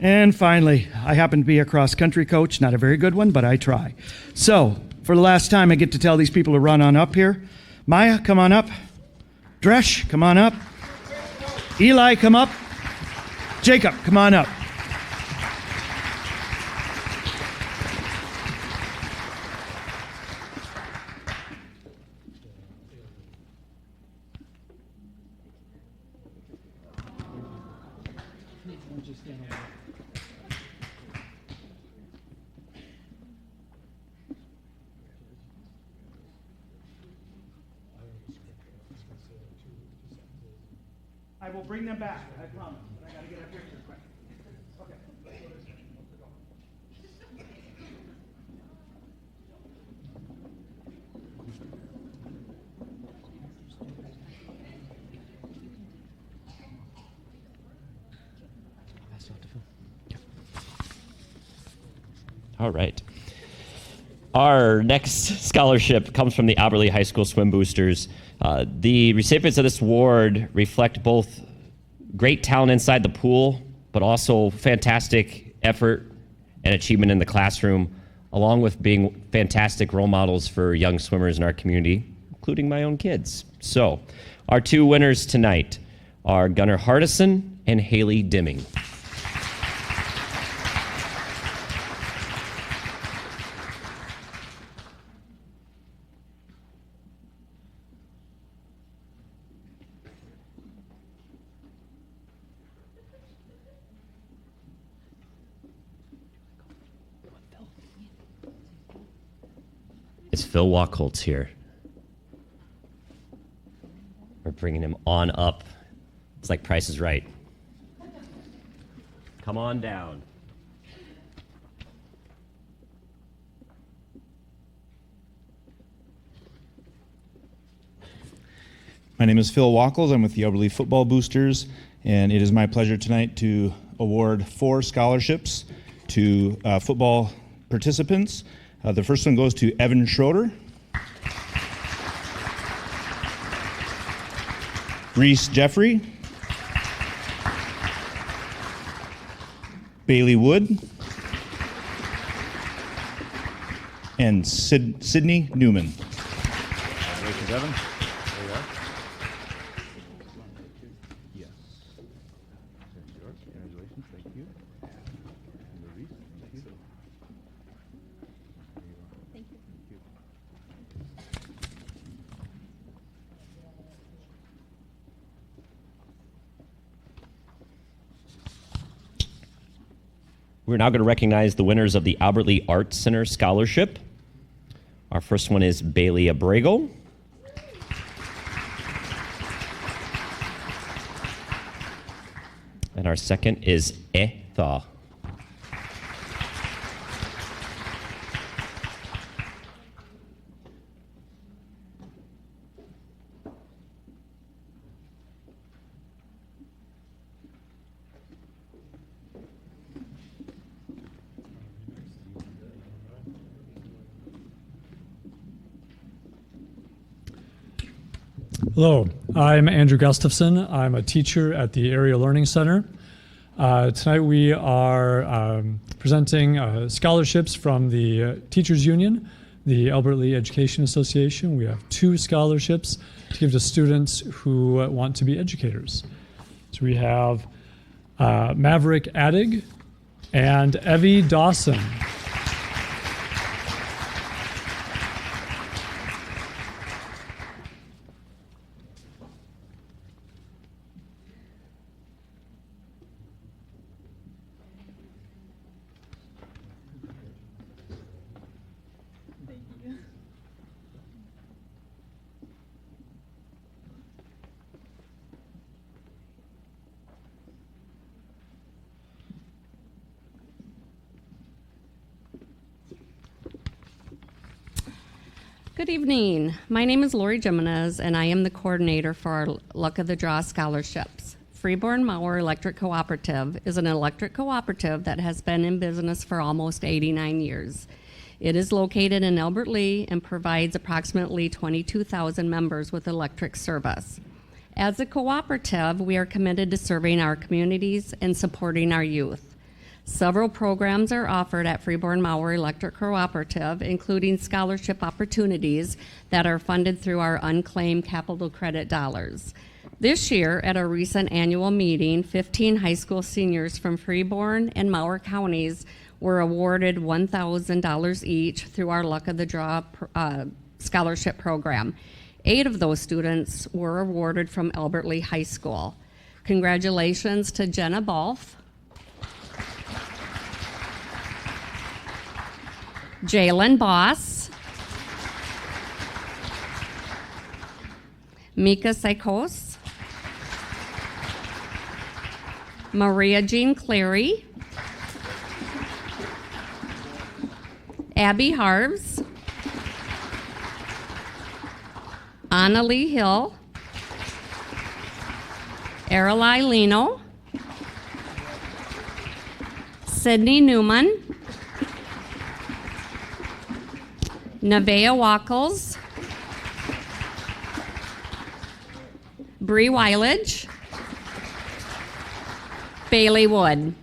And finally, I happen to be a cross-country coach, not a very good one, but I try. So, for the last time, I get to tell these people to run on up here. Maya, come on up. Dresh, come on up. Eli, come up. Jacob, come on up. will bring them back, I promise. But I got to get a picture quick. Okay. All right. Our next scholarship comes from the Albert Lea High School Swim Boosters. The recipients of this award reflect both great talent inside the pool, but also fantastic effort and achievement in the classroom, along with being fantastic role models for young swimmers in our community, including my own kids. So, our two winners tonight are Gunnar Hardison and Haley Dimming. Is Phil Wachholtz here? We're bringing him on up. It's like Price is Right. Come on down. My name is Phil Wachholtz. I'm with the Albert Lea Football Boosters, and it is my pleasure tonight to award 4 scholarships to football participants. The first one goes to Evan Schroeder, Reese Jeffrey, Bailey Wood, and Sydney Newman. Congratulations, Evan. There you are. Yes. There's yours. Congratulations. Thank you. And Reese, thank you. Thank you. We're now going to recognize the winners of the Albert Lea Arts Center Scholarship. Our first one is Bailey Abrego. And our second is Etha. Hello, I'm Andrew Gustafson. I'm a teacher at the Area Learning Center. Tonight we are presenting scholarships from the Teachers Union, the Albert Lea Education Association. We have 2 scholarships to give to students who want to be educators. So we have Maverick Addig and Evie Dawson. Good evening. My name is Lori Jimenez, and I am the coordinator for our Luck of the Draw scholarships. Freeborn Mauer Electric Cooperative is an electric cooperative that has been in business for almost 89 years. It is located in Albert Lea and provides approximately 22,000 members with electric service. As a cooperative, we are committed to serving our communities and supporting our youth. Several programs are offered at Freeborn Mauer Electric Cooperative, including scholarship opportunities that are funded through our unclaimed capital credit dollars. This year, at a recent annual meeting, 15 high school seniors from Freeborn and Mauer counties were awarded $1,000 each through our Luck of the Draw scholarship program. 8 of those students were awarded from Albert Lea High School. Congratulations to Jenna Balf, Jalen Boss, Mika Saikos, Maria Jean Clary, Abby Harves, Anna Lee Hill, Aralai Lino, Sydney Newman, Nevaeh Wackles, Bree Weiledge, Bailey Wood.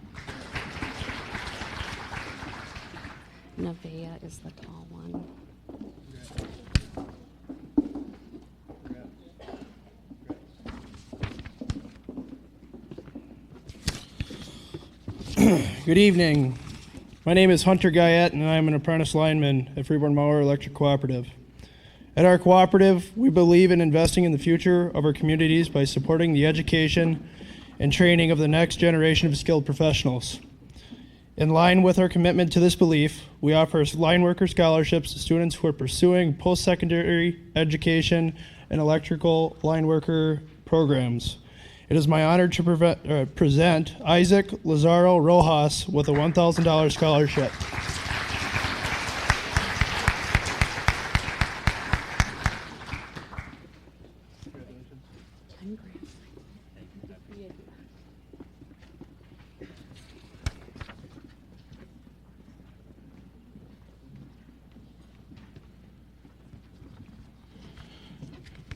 Nevaeh is the tall one. Good evening. My name is Hunter Guyette, and I'm an apprentice lineman at Freeborn Mauer Electric Cooperative. At our cooperative, we believe in investing in the future of our communities by supporting the education and training of the next generation of skilled professionals. In line with our commitment to this belief, we offer line worker scholarships to students who are pursuing post-secondary education and electrical line worker programs. It is my honor to present Isaac Lazaro Rojas with a $1,000 scholarship.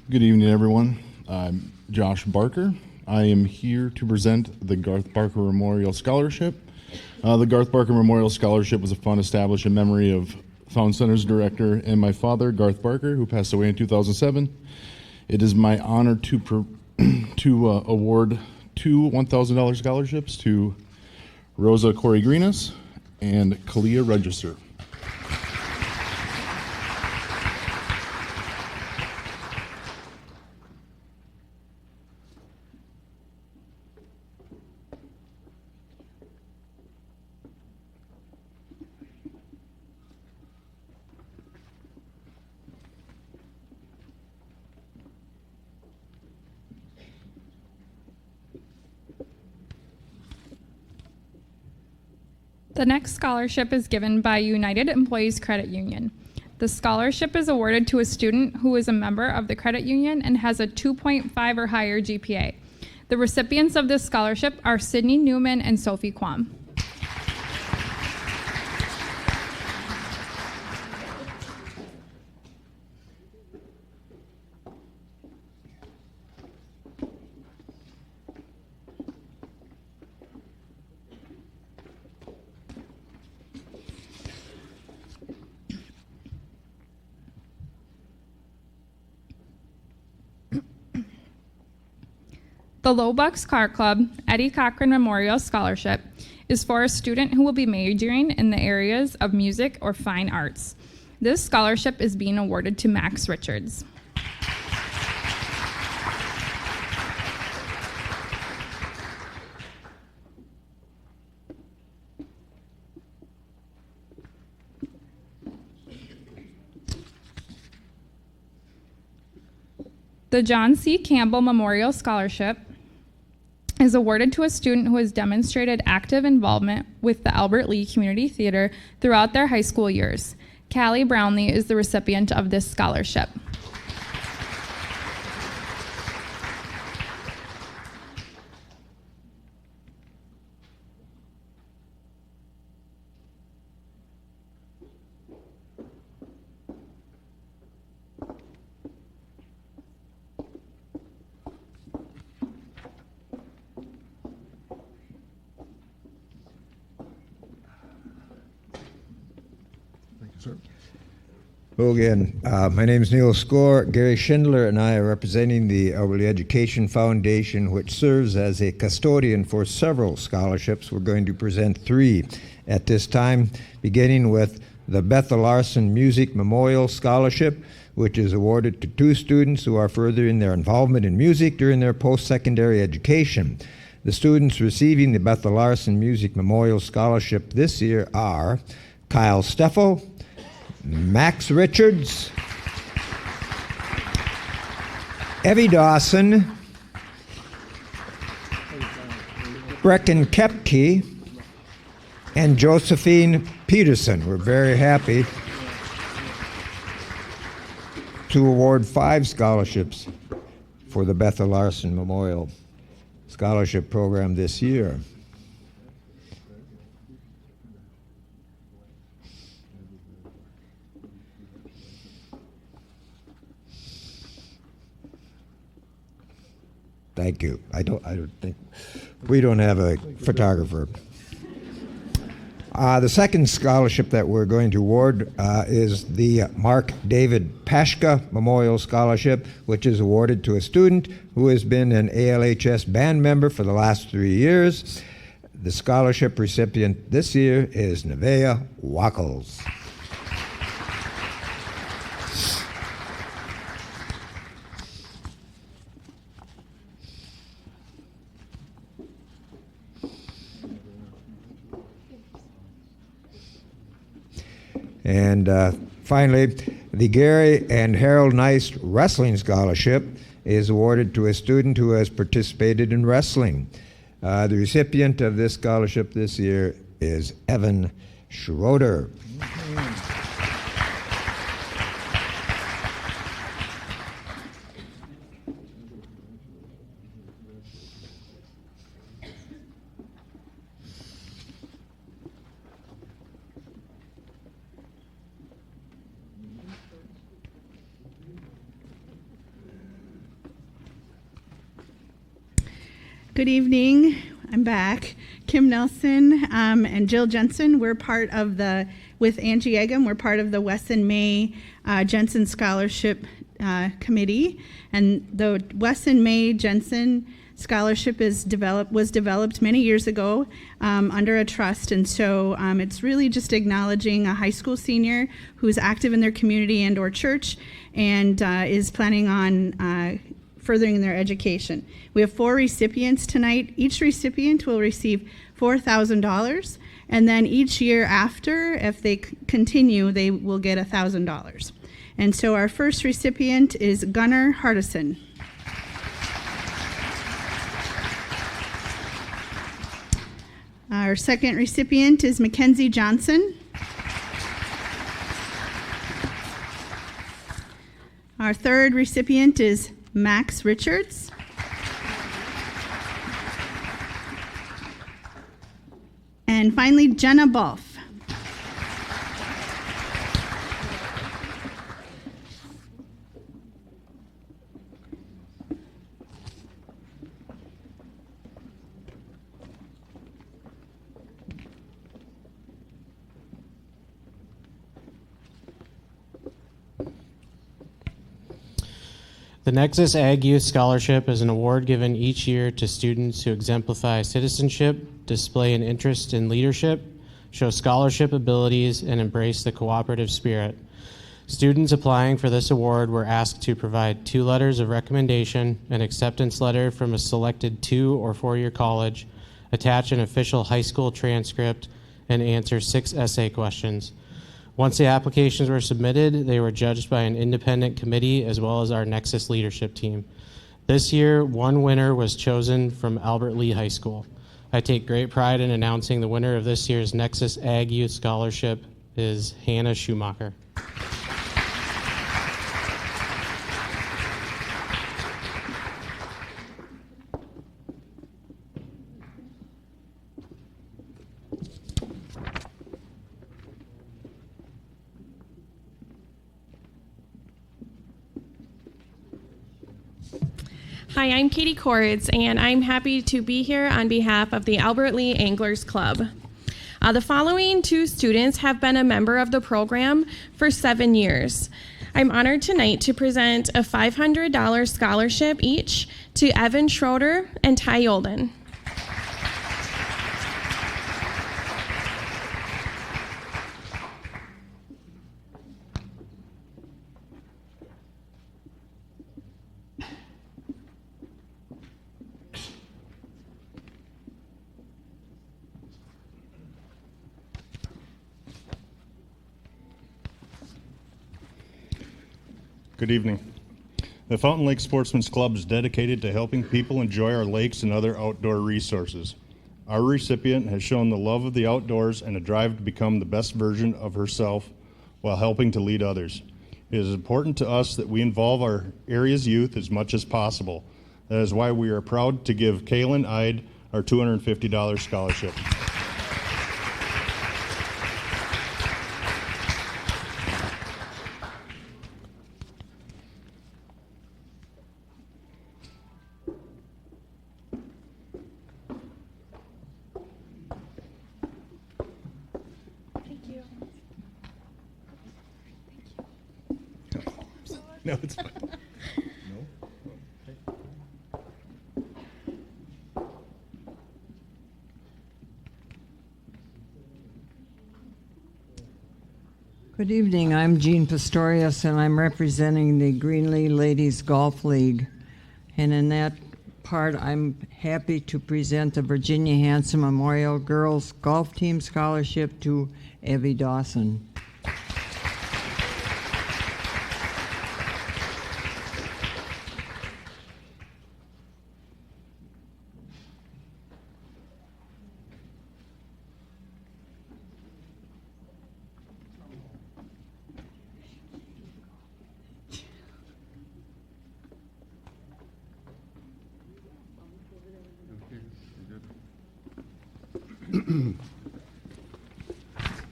Good evening, everyone. I'm Josh Barker. I am here to present the Garth Barker Memorial Scholarship. The Garth Barker Memorial Scholarship was a fund established in memory of Found Center's director and my father, Garth Barker, who passed away in 2007. It is my honor to award two $1,000 scholarships to Rosa Corey Greenis and Kalia Register. The next scholarship is given by United Employees Credit Union. The scholarship is awarded to a student who is a member of the credit union and has a 2.5 or higher GPA. The recipients of this scholarship are Sydney Newman and Sophie Kwam. The Lowbucks Car Club Eddie Cochran Memorial Scholarship is for a student who will be majoring in the areas of music or fine arts. This scholarship is being awarded to Max Richards. The John C. Campbell Memorial Scholarship is awarded to a student who has demonstrated active involvement with the Albert Lee Community Theater throughout their high school years. Callie Brownlee is the recipient of this scholarship. Hello again. My name is Neil Score. Gary Schindler and I are representing the Albert Lee Education Foundation, which serves as a custodian for several scholarships. We're going to present three at this time, beginning with the Bethel Larson Music Memorial Scholarship, which is awarded to two students who are furthering their involvement in music during their post-secondary education. The students receiving the Bethel Larson Music Memorial Scholarship this year are Kyle Steffel, Max Richards, Evie Dawson, Brecken Kepke, and Josephine Peterson. We're very happy to award 5 scholarships for the Bethel Larson Memorial Scholarship Program this year. Thank you. I don't think we don't have a photographer. The second scholarship that we're going to award is the Mark David Pashka Memorial Scholarship, which is awarded to a student who has been an ALHS band member for the last 3 years. The scholarship recipient this year is Nevaeh Wackles. And finally, the Gary and Harold Nice Wrestling Scholarship is awarded to a student who has participated in wrestling. The recipient of this scholarship this year is Evan Schroeder. Good evening. I'm back. Kim Nelson and Jill Jensen. We're part of with Angie Eggum, we're part of the Wes and May Jensen Scholarship Committee. And the Wes and May Jensen Scholarship was developed many years ago under a trust. And so it's really just acknowledging a high school senior who's active in their community and or church and is planning on furthering their education. We have 4 recipients tonight. Each recipient will receive $4,000, and then each year after, if they continue, they will get $1,000. And so our first recipient is Gunnar Hardison. Our second recipient is Mackenzie Johnson. Our third recipient is Max Richards. And finally, Jenna Bulff. The Nexus Ag Youth Scholarship is an award given each year to students who exemplify citizenship, display an interest in leadership, show scholarship abilities, and embrace the cooperative spirit. Students applying for this award were asked to provide 2 letters of recommendation, an acceptance letter from a selected 2- or 4-year college, attach an official high school transcript, and answer 6 essay questions. Once the applications were submitted, they were judged by an independent committee as well as our Nexus leadership team. This year, 1 winner was chosen from Albert Lee High School. I take great pride in announcing the winner of this year's Nexus Ag Youth Scholarship is Hannah Schumacher. Hi, I'm Katie Cords, and I'm happy to be here on behalf of the Albert Lee Anglers Club. The following 2 students have been a member of the program for 7 years. I'm honored tonight to present a $500 scholarship each to Evan Schroeder and Ty Yolden. Good evening. The Fountain Lake Sportsman's Club is dedicated to helping people enjoy our lakes and other outdoor resources. our recipient has shown the love of the outdoors and a drive to become the best version of herself while helping to lead others. It is important to us that we involve our area's youth as much as possible. That is why we are proud to give Kaylin Ide our $250 scholarship. No, it's fine. Good evening. I'm Jean Pistorius, and I'm representing the Greenlee Ladies Golf League. And in that part, I'm happy to present the Virginia Hanson Memorial Girls Golf Team Scholarship to Evie Dawson.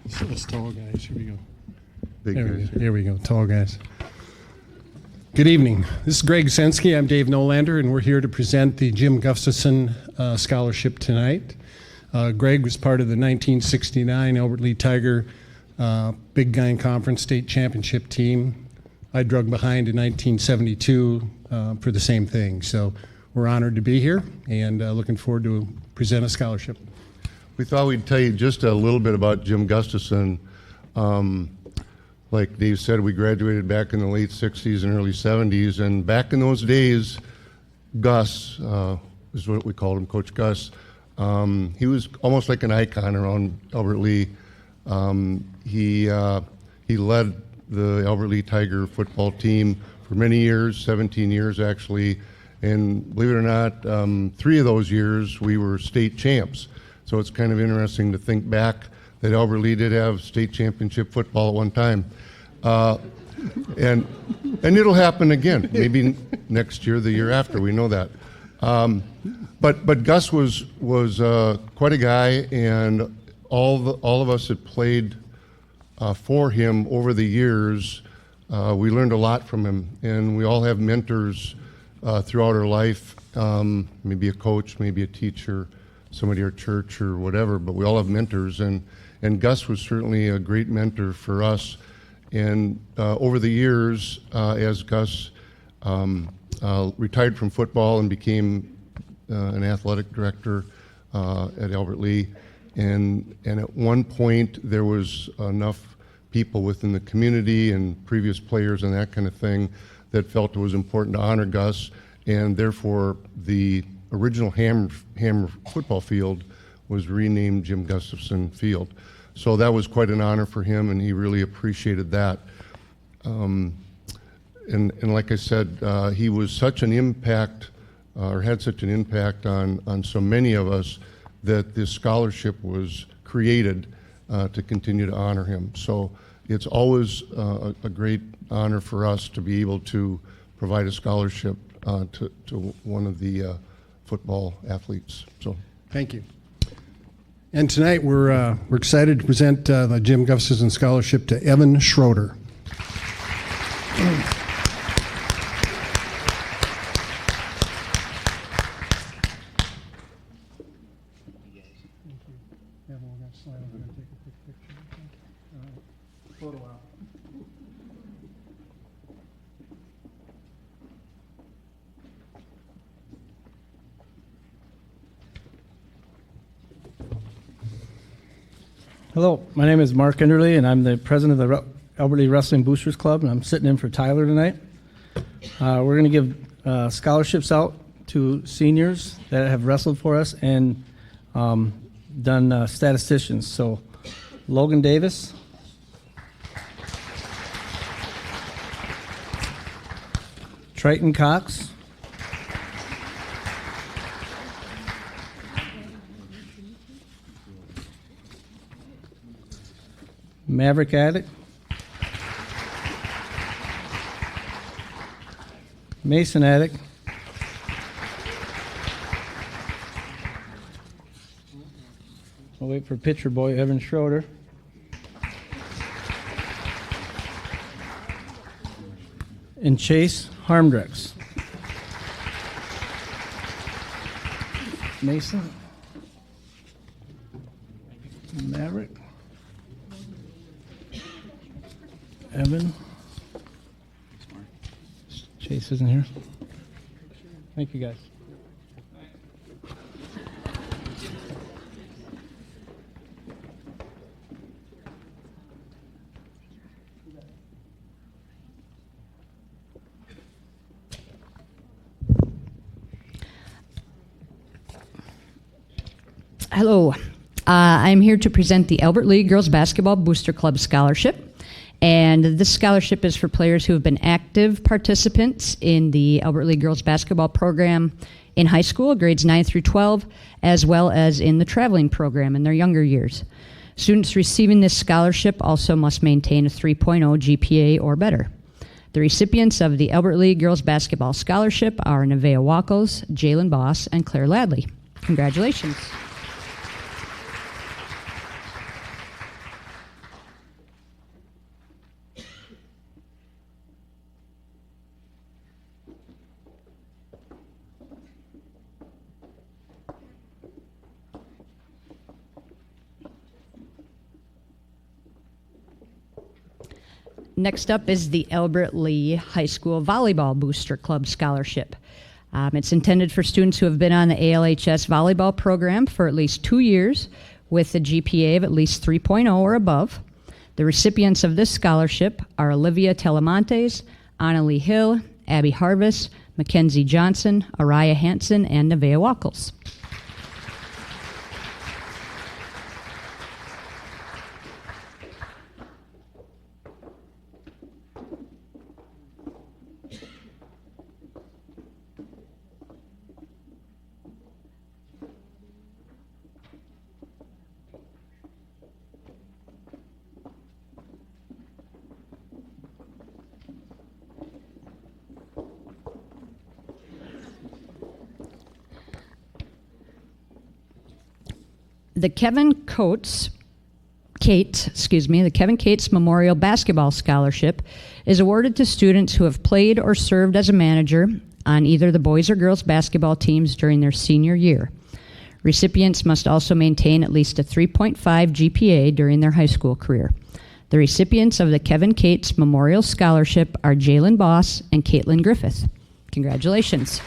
So us tall guys, here we go. Big There we guys, go. Here we go, tall guys. Good evening. This is Greg Sensky. I'm Dave Nolander, and we're here to present the Jim Gustafson Scholarship tonight. Greg was part of the 1969 Albert Lee Tiger Big Guy Conference State Championship team. I drug behind in 1972 for the same thing. So we're honored to be here and looking forward to present a scholarship. We thought we'd tell you just a little bit about Jim Gustafson. Like Dave said, we graduated back in the late 60s and early 70s, and back in those days, Gus is what we called him, Coach Gus. He was almost like an icon around Albert Lee. He led the Albert Lee Tiger football team for many years, 17 years actually, and believe it or not, 3 of those years we were state champs. So it's kind of interesting to think back that Albert Lee did have state championship football at one time. And it'll happen again, maybe next year, the year after, we know that. But Gus was quite a guy, and all of us that played for him over the years, we learned a lot from him, and we all have mentors throughout our life, maybe a coach, maybe a teacher, somebody at our church or whatever, but we all have mentors, and Gus was certainly a great mentor for us. And over the years, as Gus retired from football and became an athletic director at Albert Lee, and at one point there was enough people within the community and previous players and that kind of thing that felt it was important to honor Gus, and therefore the original Hammer football field was renamed Jim Gustafson Field. So that was quite an honor for him, and he really appreciated that. And like I said, he was such an impact, or had such an impact on so many of us, that this scholarship was created to continue to honor him. So it's always a great honor for us to be able to provide a scholarship to one of the football athletes. So Thank you. And tonight we're excited to present the Jim Gustafson Scholarship to Evan Schroeder. Hello, my name is Mark Enderle, and I'm the president of the Albert Lee Wrestling Boosters Club, and I'm sitting in for Tyler tonight. We're going to give scholarships out to seniors that have wrestled for us and done statisticians. So, Logan Davis, Triton Cox, Maverick Addict, Mason Addict, I'll wait for pitcher boy Evan Schroeder, and Chase Harmdrex. Mason, Maverick, Evan. Chase isn't here. Thank you, guys. Hello. I'm here to present the Albert Lee Girls Basketball Booster Club Scholarship. And this scholarship is for players who have been active participants in the Albert Lee Girls Basketball program in high school, grades 9 through 12, as well as in the traveling program in their younger years. Students receiving this scholarship also must maintain a 3.0 GPA or better. The recipients of the Albert Lee Girls Basketball Scholarship are Nevaeh Wackles, Jalen Boss, and Claire Ladley. Congratulations. Next up is the Albert Lee High School Volleyball Booster Club Scholarship. It's intended for students who have been on the ALHS volleyball program for at least 2 years with a GPA of at least 3.0 or above. The recipients of this scholarship are Olivia Telemontes, Annalie Hill, Abby Harvis, Mackenzie Johnson, Araya Hansen, and Nevaeh Wackles. The Kevin Cates Memorial Basketball Scholarship is awarded to students who have played or served as a manager on either the boys or girls basketball teams during their senior year. Recipients must also maintain at least a 3.5 GPA during their high school career. The recipients of the Kevin Cates Memorial Scholarship are Jalen Boss and Caitlin Griffith. Congratulations.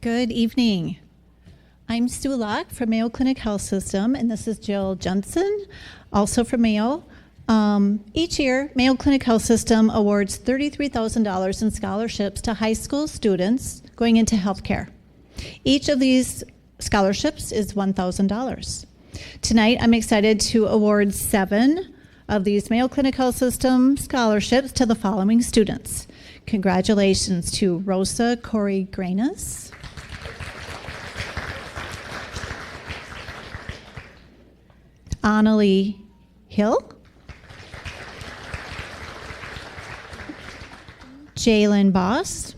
Good evening. I'm Sue Locke from Mayo Clinic Health System, and this is Jill Jensen, also from Mayo. Each year, Mayo Clinic Health System awards $33,000 in scholarships to high school students going into healthcare. Each of these scholarships is $1,000. Tonight, I'm excited to award 7 of these Mayo Clinic Health System scholarships to the following students. Congratulations to Rosa Corey Granis, Annalie Hill, Jalen Boss,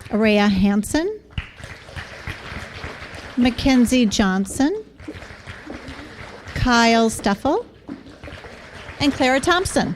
Araya Hansen, Mackenzie Johnson, Kyle Steffel, and Clara Thompson.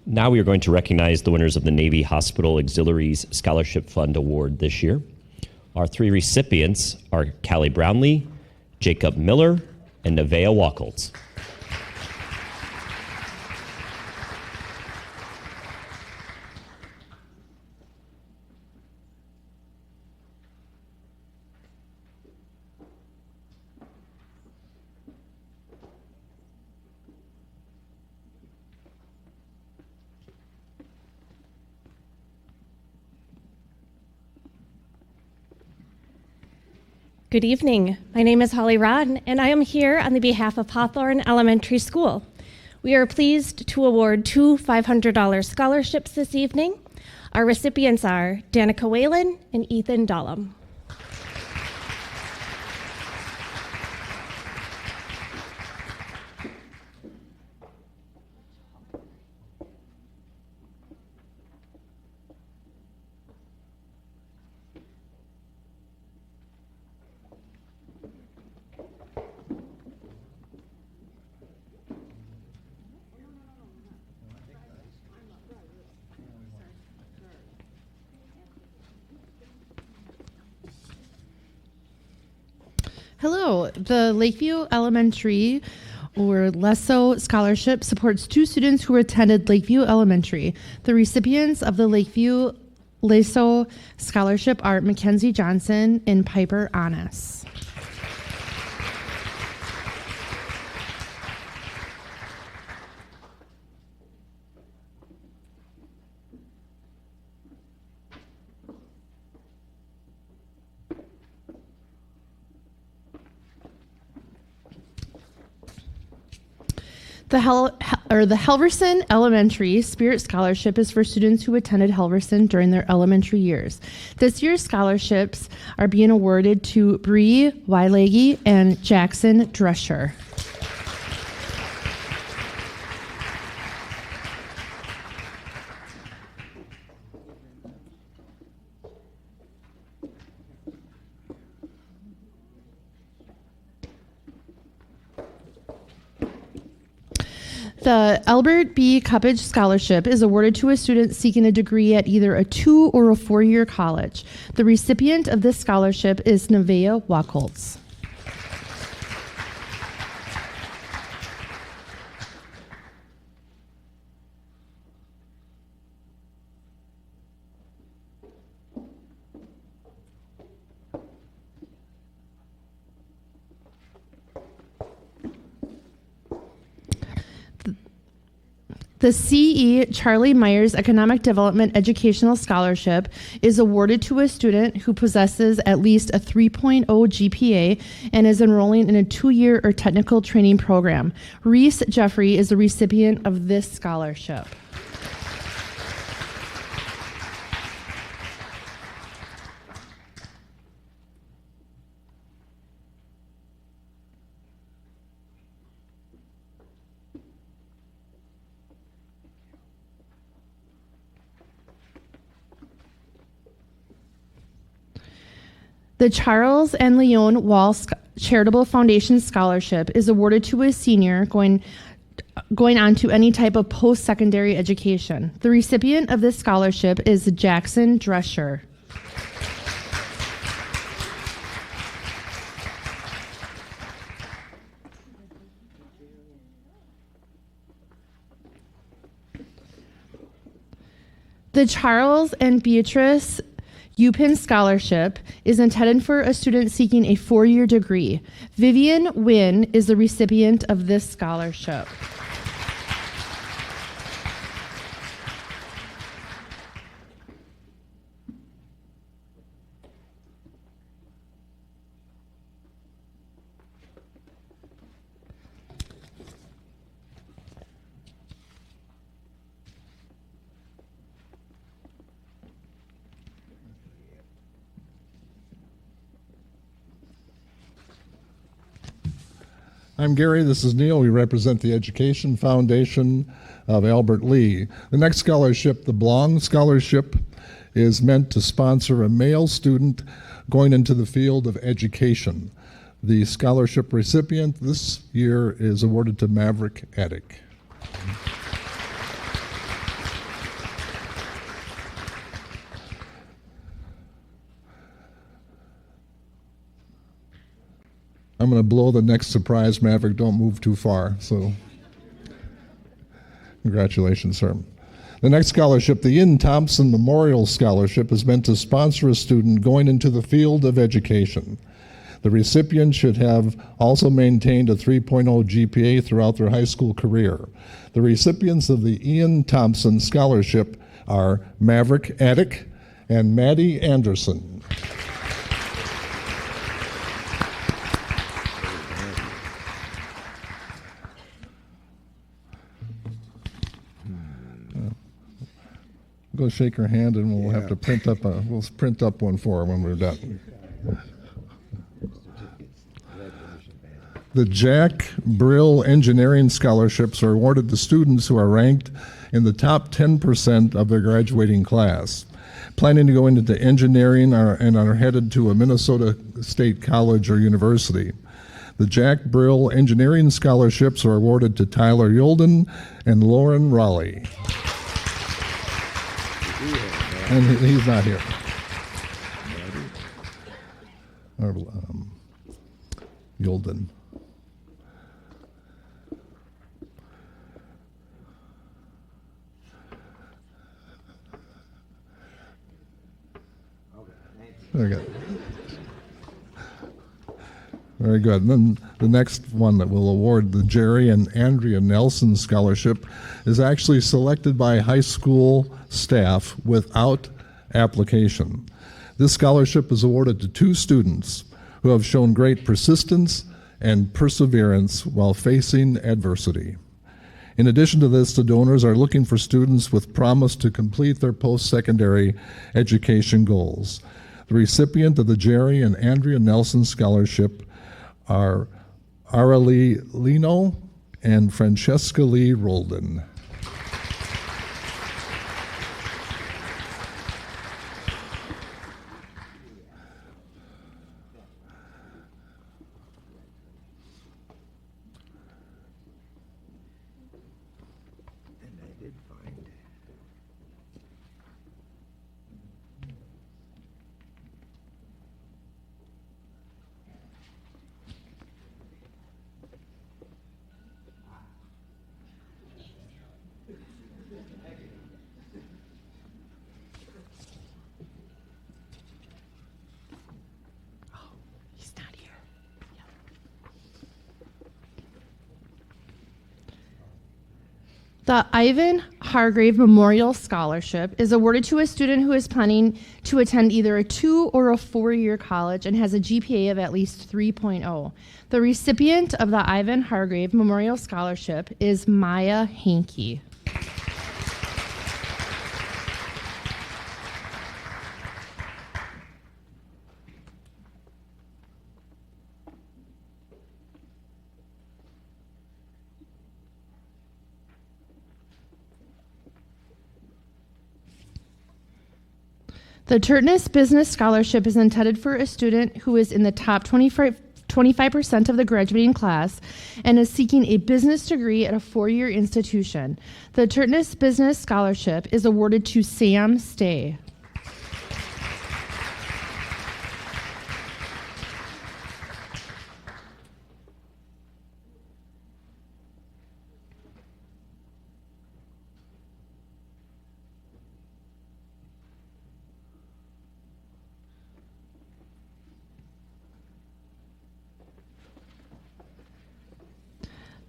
Now we are going to recognize the winners of the Navy Hospital Auxiliaries Scholarship Fund Award this year. Our three recipients are Callie Brownlee, Jacob Miller, and Nevaeh Wacholtz. Good evening. My name is Holly Rod, and I am here on the behalf of Hawthorne Elementary School. We are pleased to award two $500 scholarships this evening. Our recipients are Danica Whalen and Ethan Dollum. Hello, the Lakeview Elementary or LESO Scholarship supports two students who attended Lakeview Elementary. The recipients of the Lakeview LESO Scholarship are Mackenzie Johnson and Piper Honest. The Helverson Elementary Spirit Scholarship is for students who attended Helverson during their elementary years. This year's scholarships are being awarded to Bree Wylegi and Jackson Drescher. The Albert B. Cuppage Scholarship is awarded to a student seeking a degree at either a 2- or a 4-year college. The recipient of this scholarship is Nevaeh Wacholtz. The C.E. Charlie Myers Economic Development Educational Scholarship is awarded to a student who possesses at least a 3.0 GPA and is enrolling in a 2-year or technical training program. Reese Jeffrey is the recipient of this scholarship. The Charles and Leon Wall Charitable Foundation Scholarship is awarded to a senior going on to any type of post-secondary education. The recipient of this scholarship is Jackson Drescher. The Charles and Beatrice UPenn Scholarship is intended for a student seeking a 4-year degree. Vivian Wynn is the recipient of this scholarship. I'm Gary, this is Neil. We represent the Education Foundation of Albert Lea. The next scholarship, the Blong Scholarship, is meant to sponsor a male student going into the field of education. The scholarship recipient this year is awarded to Maverick Attic. I'm going to blow the next surprise, Maverick. Don't move too far. So, congratulations, sir. The next scholarship, the Ian Thompson Memorial Scholarship, is meant to sponsor a student going into the field of education. The recipient should have also maintained a 3.0 GPA throughout their high school career. The recipients of the Ian Thompson Scholarship are Maverick Attic and Maddie Anderson. Go shake her hand, and we'll have to print up one for her when we're done. The Jack Brill Engineering Scholarships are awarded to students who are ranked in the top 10% of their graduating class, planning to go into engineering and are headed to a Minnesota State College or university. The Jack Brill Engineering Scholarships are awarded to Tyler Yolden and Lauren Raleigh. And he's not here. Or, Yolden. Very good. Very good. And then the next one that will award the Jerry and Andrea Nelson Scholarship is actually selected by high school staff without application. This scholarship is awarded to 2 students who have shown great persistence and perseverance while facing adversity. In addition to this, the donors are looking for students with promise to complete their post-secondary education goals. The recipient of the Jerry and Andrea Nelson Scholarship are Aralee Lino and Francesca Lee Roldan. The Ivan Hargrave Memorial Scholarship is awarded to a student who is planning to attend either a 2 or a 4-year college and has a GPA of at least 3.0. The recipient of the Ivan Hargrave Memorial Scholarship is Maya Hankey. The Tertness Business Scholarship is intended for a student who is in the top 25% of the graduating class and is seeking a business degree at a 4-year institution. The Tertness Business Scholarship is awarded to Sam Stay.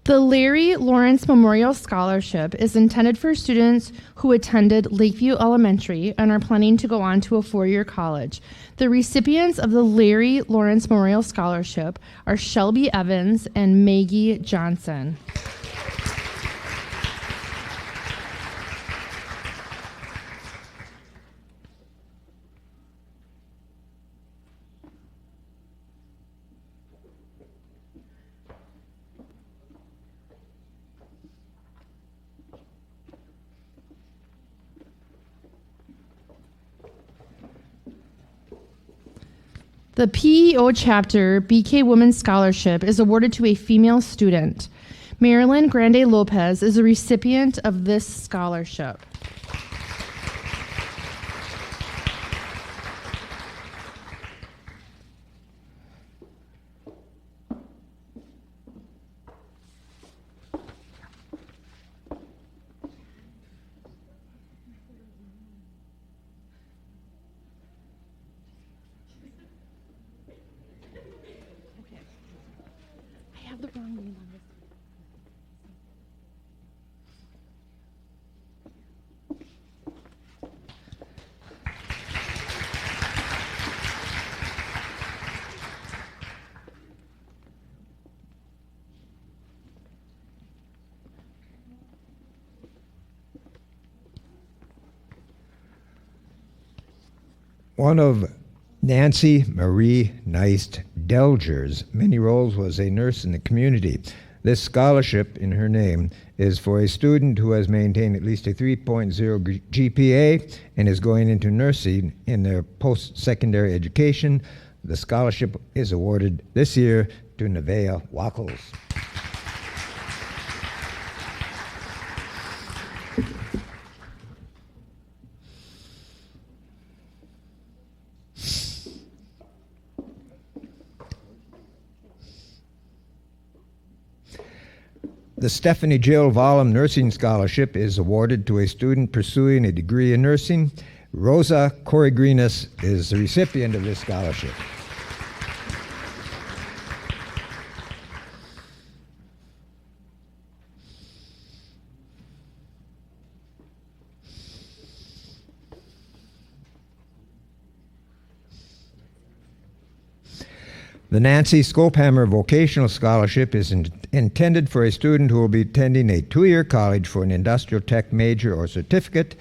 The Larry Lawrence Memorial Scholarship is intended for students who attended Lakeview Elementary and are planning to go on to a 4-year college. The recipients of the Larry Lawrence Memorial Scholarship are Shelby Evans and Maggie Johnson. The PEO chapter BK Women's Scholarship is awarded to a female student. Marilyn Grande Lopez is a recipient of this scholarship. have the wrong name on this. One of Nancy Marie Neist Delger's many roles was a nurse in the community. This scholarship in her name is for a student who has maintained at least a 3.0 GPA and is going into nursing in their post-secondary education. The scholarship is awarded this year to Nevaeh Wackles. The Stephanie Jill Vollum Nursing Scholarship is awarded to a student pursuing a degree in nursing. Rosa Corigrinas is the recipient of this scholarship. The Nancy Scophammer Vocational Scholarship is intended for a student who will be attending a two-year college for an industrial tech major or certificate.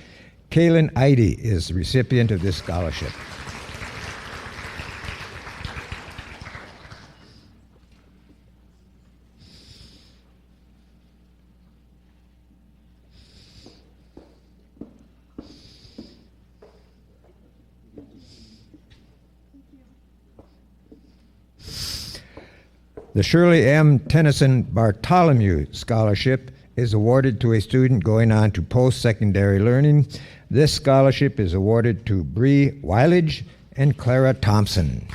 Kaylin Eide is the recipient of this scholarship. The Shirley M. Tennyson Bartholomew Scholarship is awarded to a student going on to post-secondary learning. This scholarship is awarded to Bree Weilige and Clara Thompson.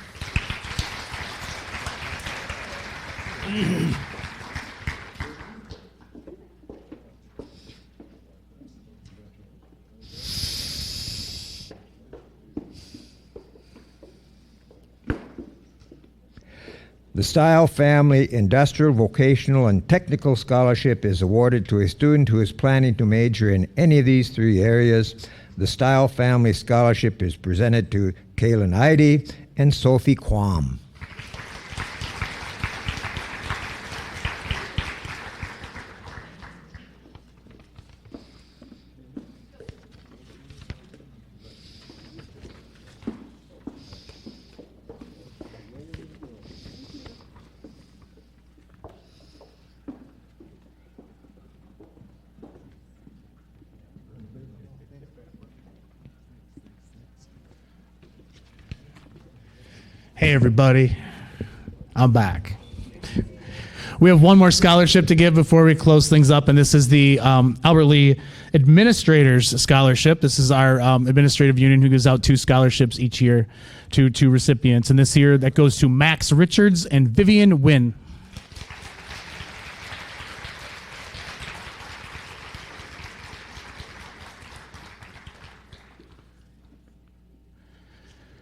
The Style Family Industrial, Vocational, and Technical Scholarship is awarded to a student who is planning to major in any of these three areas. The Style Family Scholarship is presented to Kaylin Eide and Sophie Quam. Hey everybody, I'm back. We have one more scholarship to give before we close things up, and this is the Albert Lea Administrators Scholarship. This is our administrative union who gives out 2 scholarships each year to 2 recipients, and this year that goes to Max Richards and Vivian Wynn.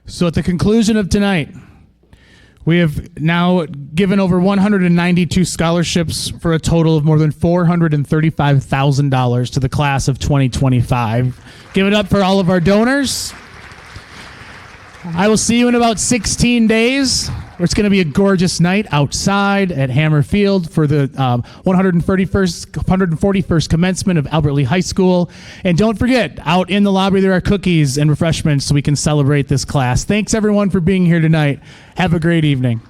So at the conclusion of tonight, we have now given over 192 scholarships for a total of more than $435,000 to the class of 2025. Give it up for all of our donors. I will see you in about 16 days. It's going to be a gorgeous night outside at Hammer Field for the 141st commencement of Albert Lea High School. And don't forget, out in the lobby there are cookies and refreshments so we can celebrate this class. Thanks everyone for being here tonight. Have a great evening.